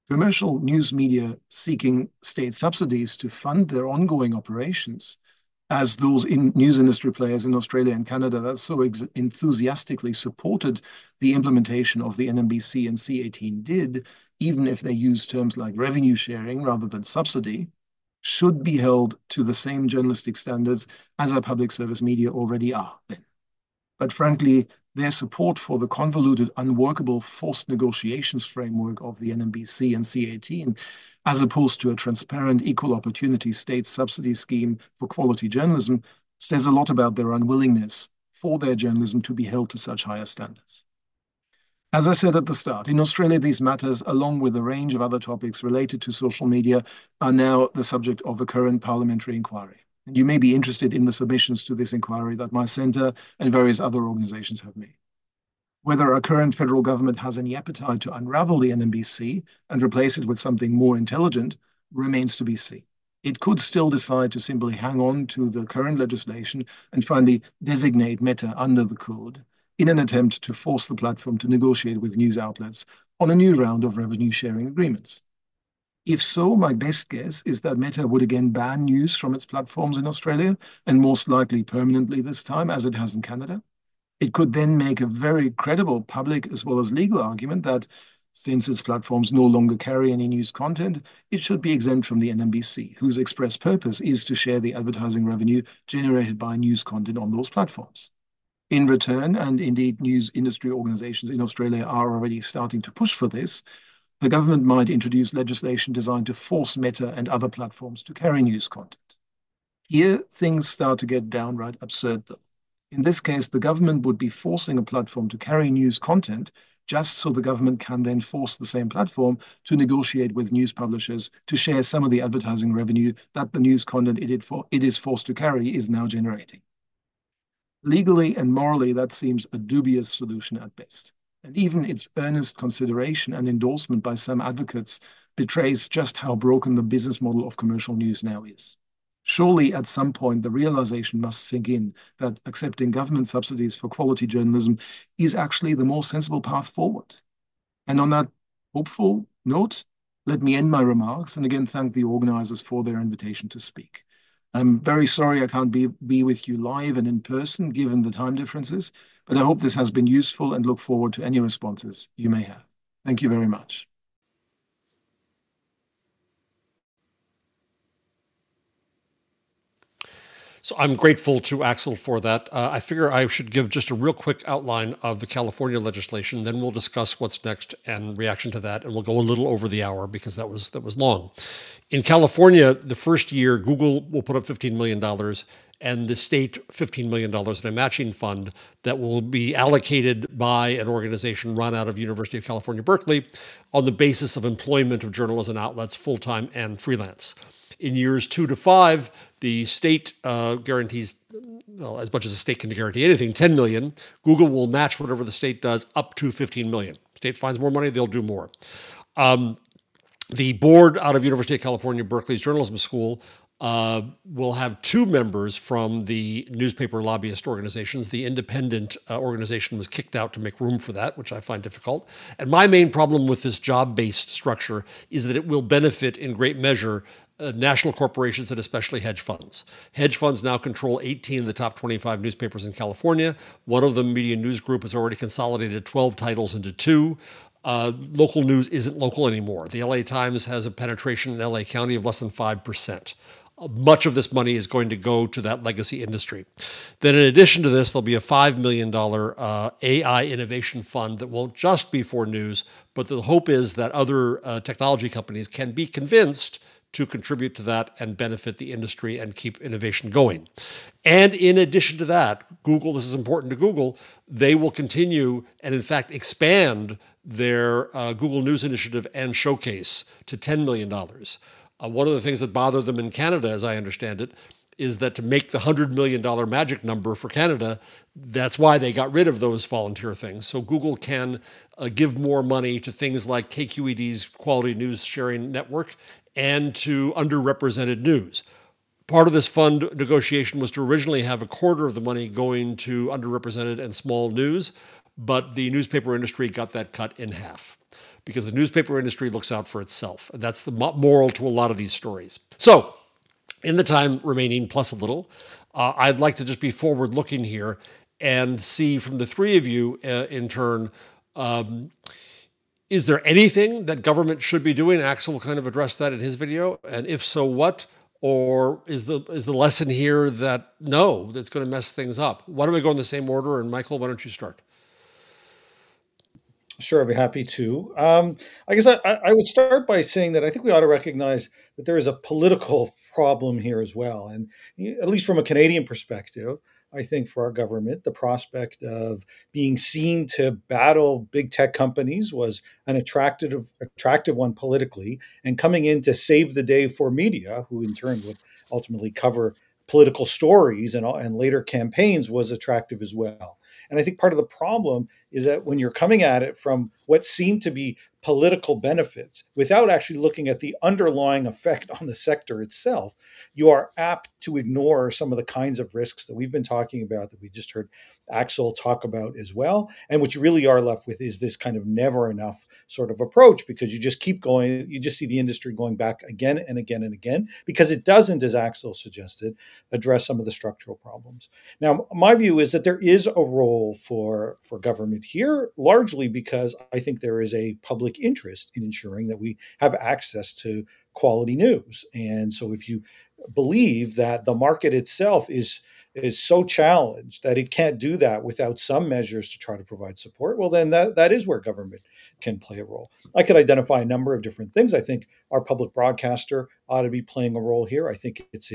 Commercial news media seeking state subsidies to fund their ongoing operations, as those news industry players in Australia and Canada that so enthusiastically supported the implementation of the NMBC and C18 did, even if they use terms like revenue sharing rather than subsidy, should be held to the same journalistic standards as our public service media already are then. But frankly, their support for the convoluted, unworkable forced negotiations framework of the NMBC and C18, as opposed to a transparent equal opportunity state subsidy scheme for quality journalism, says a lot about their unwillingness for their journalism to be held to such higher standards. As I said at the start, in Australia, these matters, along with a range of other topics related to social media, are now the subject of a current parliamentary inquiry. And you may be interested in the submissions to this inquiry that my centre and various other organisations have made. Whether our current federal government has any appetite to unravel the NMBC and replace it with something more intelligent remains to be seen. It could still decide to simply hang on to the current legislation and finally designate Meta under the code in an attempt to force the platform to negotiate with news outlets on a new round of revenue sharing agreements. If so, my best guess is that Meta would again ban news from its platforms in Australia, and most likely permanently this time, as it has in Canada. It could then make a very credible public as well as legal argument that, since its platforms no longer carry any news content, it should be exempt from the NMBC, whose express purpose is to share the advertising revenue generated by news content on those platforms. In return, and indeed news industry organizations in Australia are already starting to push for this, the government might introduce legislation designed to force Meta and other platforms to carry news content. Here, things start to get downright absurd, though. In this case, the government would be forcing a platform to carry news content just so the government can then force the same platform to negotiate with news publishers to share some of the advertising revenue that the news content it is forced to carry is now generating. Legally and morally, that seems a dubious solution at best. And even its earnest consideration and endorsement by some advocates betrays just how broken the business model of commercial news now is. Surely, at some point, the realization must sink in that accepting government subsidies for quality journalism is actually the more sensible path forward. And on that hopeful note, let me end my remarks and again thank the organizers for their invitation to speak. I'm very sorry I can't be with you live and in person, given the time differences, but I hope this has been useful and look forward to any responses you may have. Thank you very much. So I'm grateful to Axel for that. I figure I should give just a real quick outline of the California legislation, then we'll discuss what's next and reaction to that, and we'll go a little over the hour because that was long. In California, the first year, Google will put up $15 million and the state $15 million in a matching fund that will be allocated by an organization run out of University of California, Berkeley, on the basis of employment of journalism outlets, full-time and freelance. In years 2 to 5, the state guarantees, well, as much as the state can guarantee anything, 10 million. Google will match whatever the state does up to 15 million. State finds more money, they'll do more. The board out of University of California, Berkeley's journalism school will have 2 members from the newspaper lobbyist organizations. The independent organization was kicked out to make room for that, which I find difficult. And my main problem with this job-based structure is that it will benefit in great measure national corporations and especially hedge funds. Hedge funds now control 18 of the top 25 newspapers in California. One of them, Media News Group, has already consolidated 12 titles into 2. Local news isn't local anymore. The LA Times has a penetration in LA County of less than 5%. Much of this money is going to go to that legacy industry. Then in addition to this, there'll be a $5 million AI innovation fund that won't just be for news, but the hope is that other technology companies can be convinced to contribute to that and benefit the industry and keep innovation going. And in addition to that, Google, this is important to Google, they will continue and in fact expand their Google News Initiative and Showcase to $10 million. One of the things that bothered them in Canada, as I understand it, is that to make the $100 million magic number for Canada, that's why they got rid of those volunteer things. So Google can give more money to things like KQED's Quality News Sharing Network and to underrepresented news. Part of this fund negotiation was to originally have a quarter of the money going to underrepresented and small news, but the newspaper industry got that cut in half, because the newspaper industry looks out for itself. And that's the moral to a lot of these stories. So in the time remaining, plus a little, I'd like to just be forward-looking here and see from the 3 of you in turn, is there anything that government should be doing? Axel kind of addressed that in his video. And if so, what? Or is the lesson here that no, that's going to mess things up? Why don't we go in the same order? And Michael, why don't you start? Sure, I'd be happy to. I guess I would start by saying that I think we ought to recognize that there is a political problem here as well. And at least from a Canadian perspective, I think for our government, the prospect of being seen to battle big tech companies was an attractive one politically, and coming in to save the day for media, who in turn would ultimately cover political stories and later campaigns, was attractive as well. And I think part of the problem is that when you're coming at it from what seem to be political benefits without actually looking at the underlying effect on the sector itself, you are apt to ignore some of the kinds of risks that we've been talking about, that we just heard Axel talk about as well. And what you really are left with is this kind of never enough sort of approach, because you just keep going, you just see the industry going back again and again and again, because it doesn't, as Axel suggested, address some of the structural problems. Now, my view is that there is a role for government here, largely because I think there is a public interest in ensuring that we have access to quality news. And so if you believe that the market itself is so challenged that it can't do that without some measures to try to provide support, well, then that is where government can play a role. I could identify a number of different things. I think our public broadcaster ought to be playing a role here. I think it's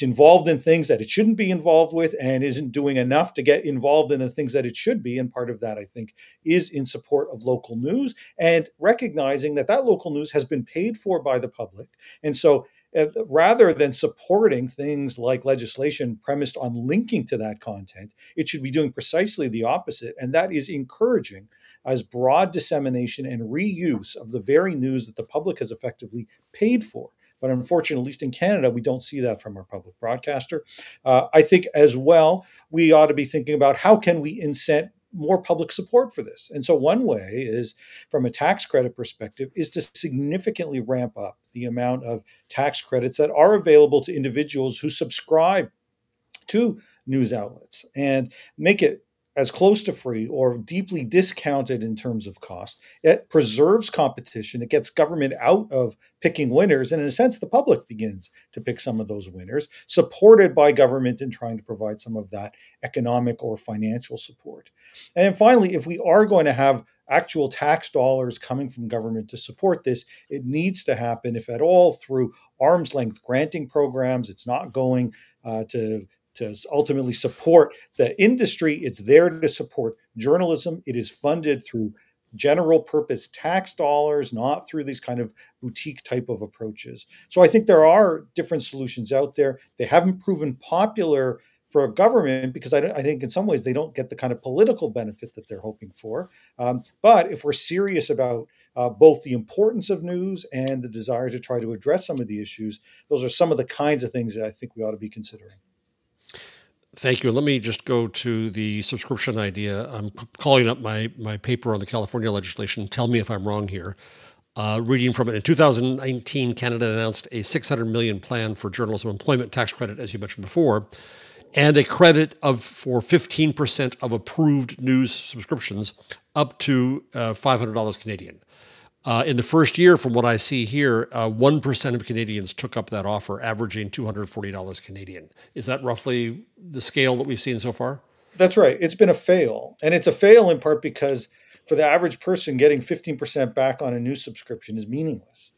involved in things that it shouldn't be involved with, and isn't doing enough to get involved in the things that it should be. And part of that, I think, is in support of local news and recognizing that local news has been paid for by the public. And so rather than supporting things like legislation premised on linking to that content, it should be doing precisely the opposite. And that is encouraging as broad dissemination and reuse of the very news that the public has effectively paid for. But unfortunately, at least in Canada, we don't see that from our public broadcaster. I think as well, we ought to be thinking about how can we incent more public support for this. And so one way is, from a tax credit perspective, is to significantly ramp up the amount of tax credits that are available to individuals who subscribe to news outlets, and make it as close to free or deeply discounted in terms of cost. It preserves competition. It gets government out of picking winners. And in a sense, the public begins to pick some of those winners, supported by government in trying to provide some of that economic or financial support. And then finally, if we are going to have actual tax dollars coming from government to support this, it needs to happen, if at all, through arm's length granting programs. It's not going to ultimately support the industry. It's there to support journalism. It is funded through general purpose tax dollars, not through these kind of boutique type of approaches. So I think there are different solutions out there. They haven't proven popular for a government because I think in some ways they don't get the kind of political benefit that they're hoping for. But if we're serious about both the importance of news and the desire to try to address some of the issues. Those are some of the kinds of things that I think we ought to be considering. Thank you. Let me just go to the subscription idea. I'm calling up my paper on the California legislation. Tell me if I'm wrong here. Reading from it, in 2019, Canada announced a $600 million plan for journalism employment tax credit, as you mentioned before, and a credit for 15% of approved news subscriptions up to $500 Canadian. In the first year, from what I see here, 1% of Canadians took up that offer, averaging $240 Canadian. Is that roughly the scale that we've seen so far? That's right. It's been a fail. And it's a fail in part because for the average person, getting 15% back on a news subscription is meaningless.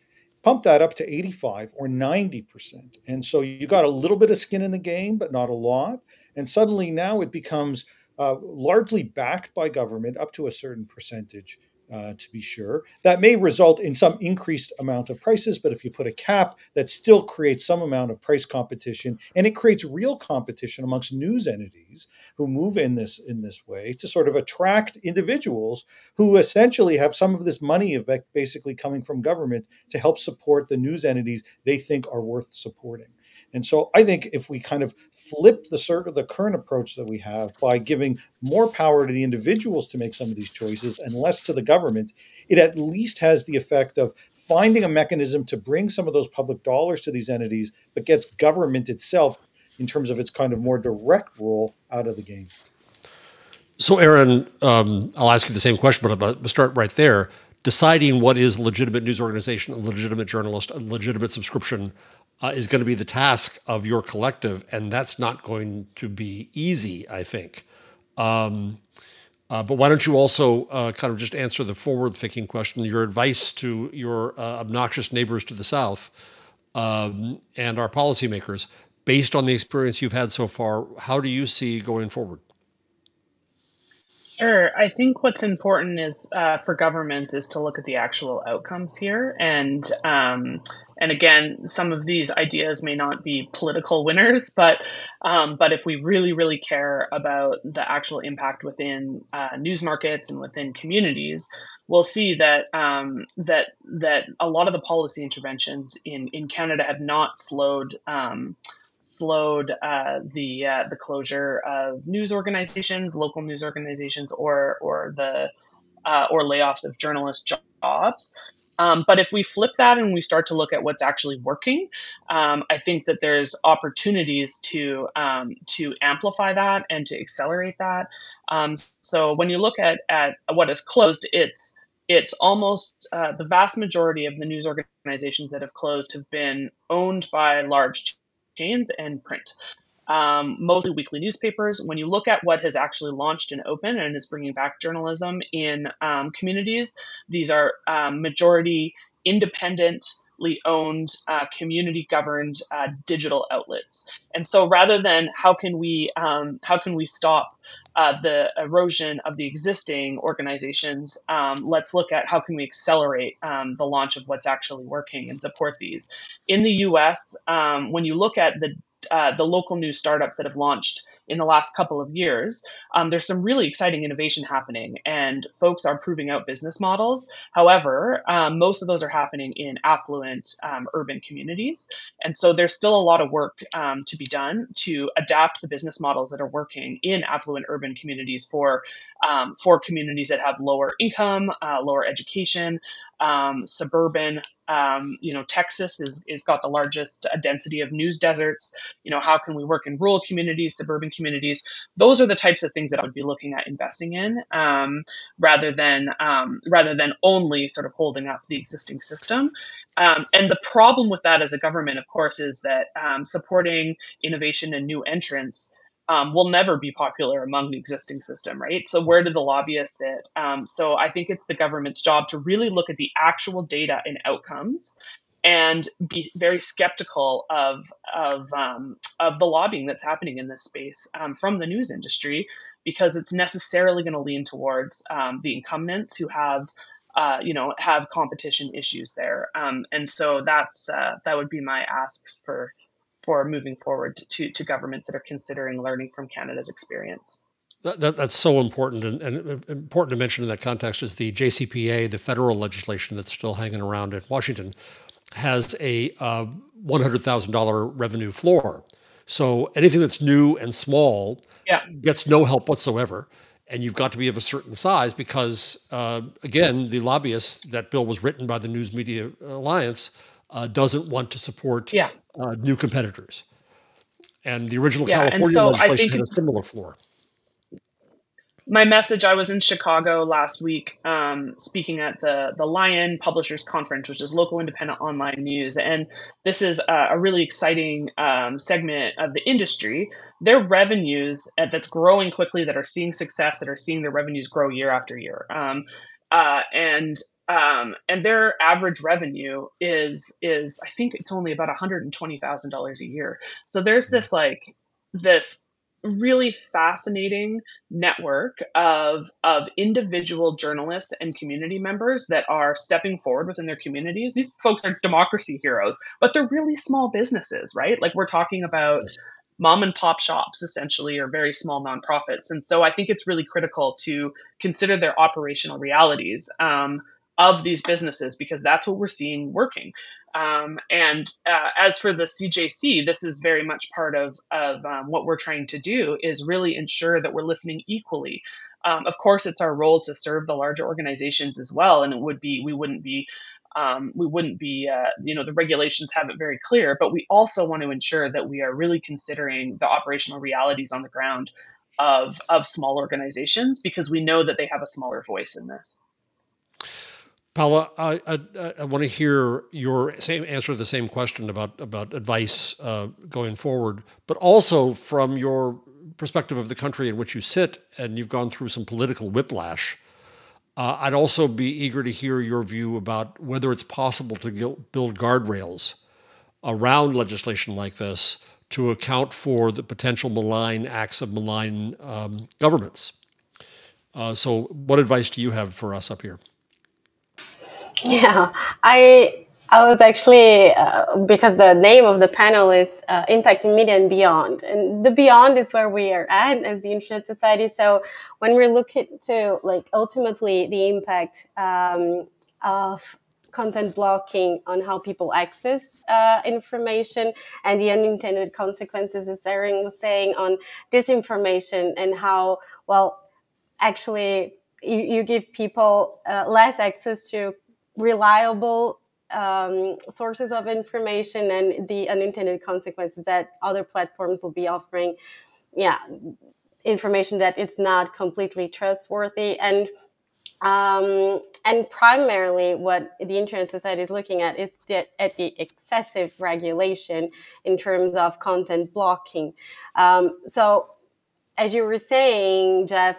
Pump that up to 85 or 90%. And so you got a little bit of skin in the game, but not a lot. And suddenly now it becomes largely backed by government up to a certain percentage. To be sure. That may result in some increased amount of prices, but if you put a cap, that still creates some amount of price competition, and it creates real competition amongst news entities who move in this way to sort of attract individuals who essentially have some of this money basically coming from government to help support the news entities they think are worth supporting. And so I think if we kind of flip the current approach that we have by giving more power to the individuals to make some of these choices and less to the government, it at least has the effect of finding a mechanism to bring some of those public dollars to these entities, but gets government itself, in terms of its kind of more direct role, out of the game. So, Erin, I'll ask you the same question, but I'll start right there. Deciding what is a legitimate news organization, a legitimate journalist, a legitimate subscription is going to be the task of your collective, and that's not going to be easy, I think. But why don't you also kind of just answer the forward-thinking question, your advice to your obnoxious neighbors to the south and our policymakers, based on the experience you've had so far, how do you see going forward? Sure. I think what's important is for governments is to look at the actual outcomes here, and again, some of these ideas may not be political winners, but if we really care about the actual impact within news markets and within communities, we'll see that that a lot of the policy interventions in Canada have not slowed the closure of news organizations, local news organizations, or layoffs of journalist jobs. But if we flip that and we start to look at what's actually working, I think that there's opportunities to amplify that and to accelerate that. So when you look at what is closed, it's almost the vast majority of the news organizations that have closed have been owned by large chains and print, mostly weekly newspapers. When you look at what has actually launched and opened and is bringing back journalism in communities, these are majority independently owned, community governed digital outlets. And so rather than how can we stop the erosion of the existing organizations, let's look at how can we accelerate the launch of what's actually working and support these. In the US, when you look at the local news startups that have launched in the last couple of years, there's some really exciting innovation happening, and folks are proving out business models. However, most of those are happening in affluent urban communities. And so there's still a lot of work to be done to adapt the business models that are working in affluent urban communities for communities that have lower income, lower education, suburban. Texas is got the largest density of news deserts. How can we work in rural communities, suburban communities? Those are the types of things that I would be looking at investing in, rather than only sort of holding up the existing system. And the problem with that as a government, of course, is that supporting innovation and new entrants will never be popular among the existing system, right? So where do the lobbyists sit? So I think it's the government's job to really look at the actual data and outcomes and be very skeptical of the lobbying that's happening in this space from the news industry, because it's necessarily going to lean towards the incumbents who have competition issues there. And so that would be my asks for moving forward to governments that are considering learning from Canada's experience. That's so important, and important to mention in that context is the JCPA, the federal legislation that's still hanging around in Washington, has a $100,000 revenue floor. So anything that's new and small gets no help whatsoever. And you've got to be of a certain size because, again, the lobbyists, that bill was written by the News Media Alliance, doesn't want to support new competitors. And the original California legislation had a similar floor. My message, I was in Chicago last week speaking at the Lion Publishers Conference, which is local independent online news. And this is a really exciting segment of the industry. Their revenues that's growing quickly, that are seeing success, that are seeing their revenues grow year after year. And their average revenue is I think it's only about $120,000 a year. So there's this really fascinating network of individual journalists and community members that are stepping forward within their communities. These folks are democracy heroes, but they're really small businesses, right? Like, we're talking about mom and pop shops, essentially, or very small nonprofits. And so I think it's really critical to consider their operational realities of these businesses, because that's what we're seeing working. As for the CJC, this is very much part of what we're trying to do, is really ensure that we're listening equally. Of course, it's our role to serve the larger organizations as well, and we wouldn't be, the regulations have it very clear, but we also want to ensure that we are really considering the operational realities on the ground of small organizations, because we know that they have a smaller voice in this. Paula, I want to hear your answer to the same question about advice going forward, but also from your perspective of the country in which you sit, and you've gone through some political whiplash. I'd also be eager to hear your view about whether it's possible to build guardrails around legislation like this to account for the potential malign acts of malign governments. So what advice do you have for us up here? Yeah, I was actually, because the name of the panel is Impacting Media and Beyond. And the beyond is where we are at as the Internet Society. So when we're looking to, ultimately the impact of content blocking on how people access information, and the unintended consequences, as Erin was saying, on disinformation, and how, actually you give people less access to reliable sources of information, and the unintended consequences that other platforms will be offering, information that it's not completely trustworthy. And primarily what the Internet Society is looking at is at the excessive regulation in terms of content blocking. So as you were saying, Jeff,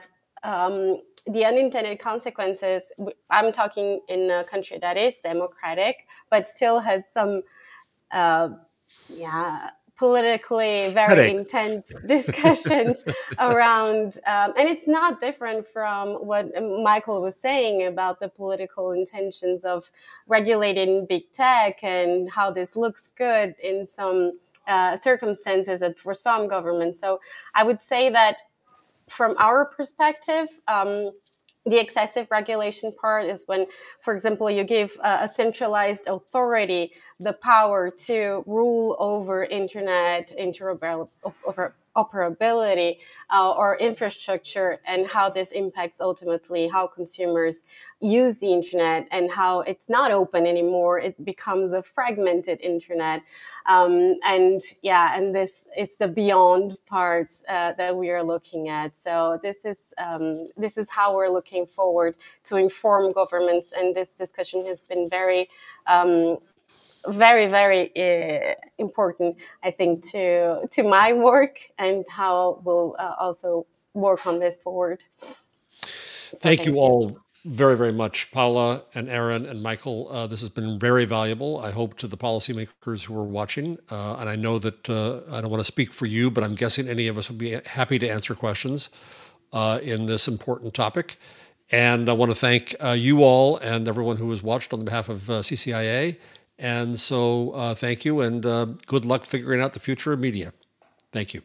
the unintended consequences, I'm talking in a country that is democratic, but still has some, politically very intense discussions around, and it's not different from what Michael was saying about the political intentions of regulating big tech and how this looks good in some circumstances and for some governments. So I would say that from our perspective, the excessive regulation part is when, for example, you give a centralized authority the power to rule over internet interoperability or infrastructure, and how this impacts ultimately how consumers use the internet, and how it's not open anymore. It becomes a fragmented internet. And this is the beyond part that we are looking at. So this is how we're looking forward to inform governments. And this discussion has been very, very important, I think, to my work, and how we'll also work on this forward. Thank you all very, very much, Paula and Erin and Michael. This has been very valuable, I hope, to the policymakers who are watching. And I know that I don't want to speak for you, but I'm guessing any of us would be happy to answer questions in this important topic. And I want to thank you all and everyone who has watched on behalf of CCIA. And so thank you, and good luck figuring out the future of media. Thank you.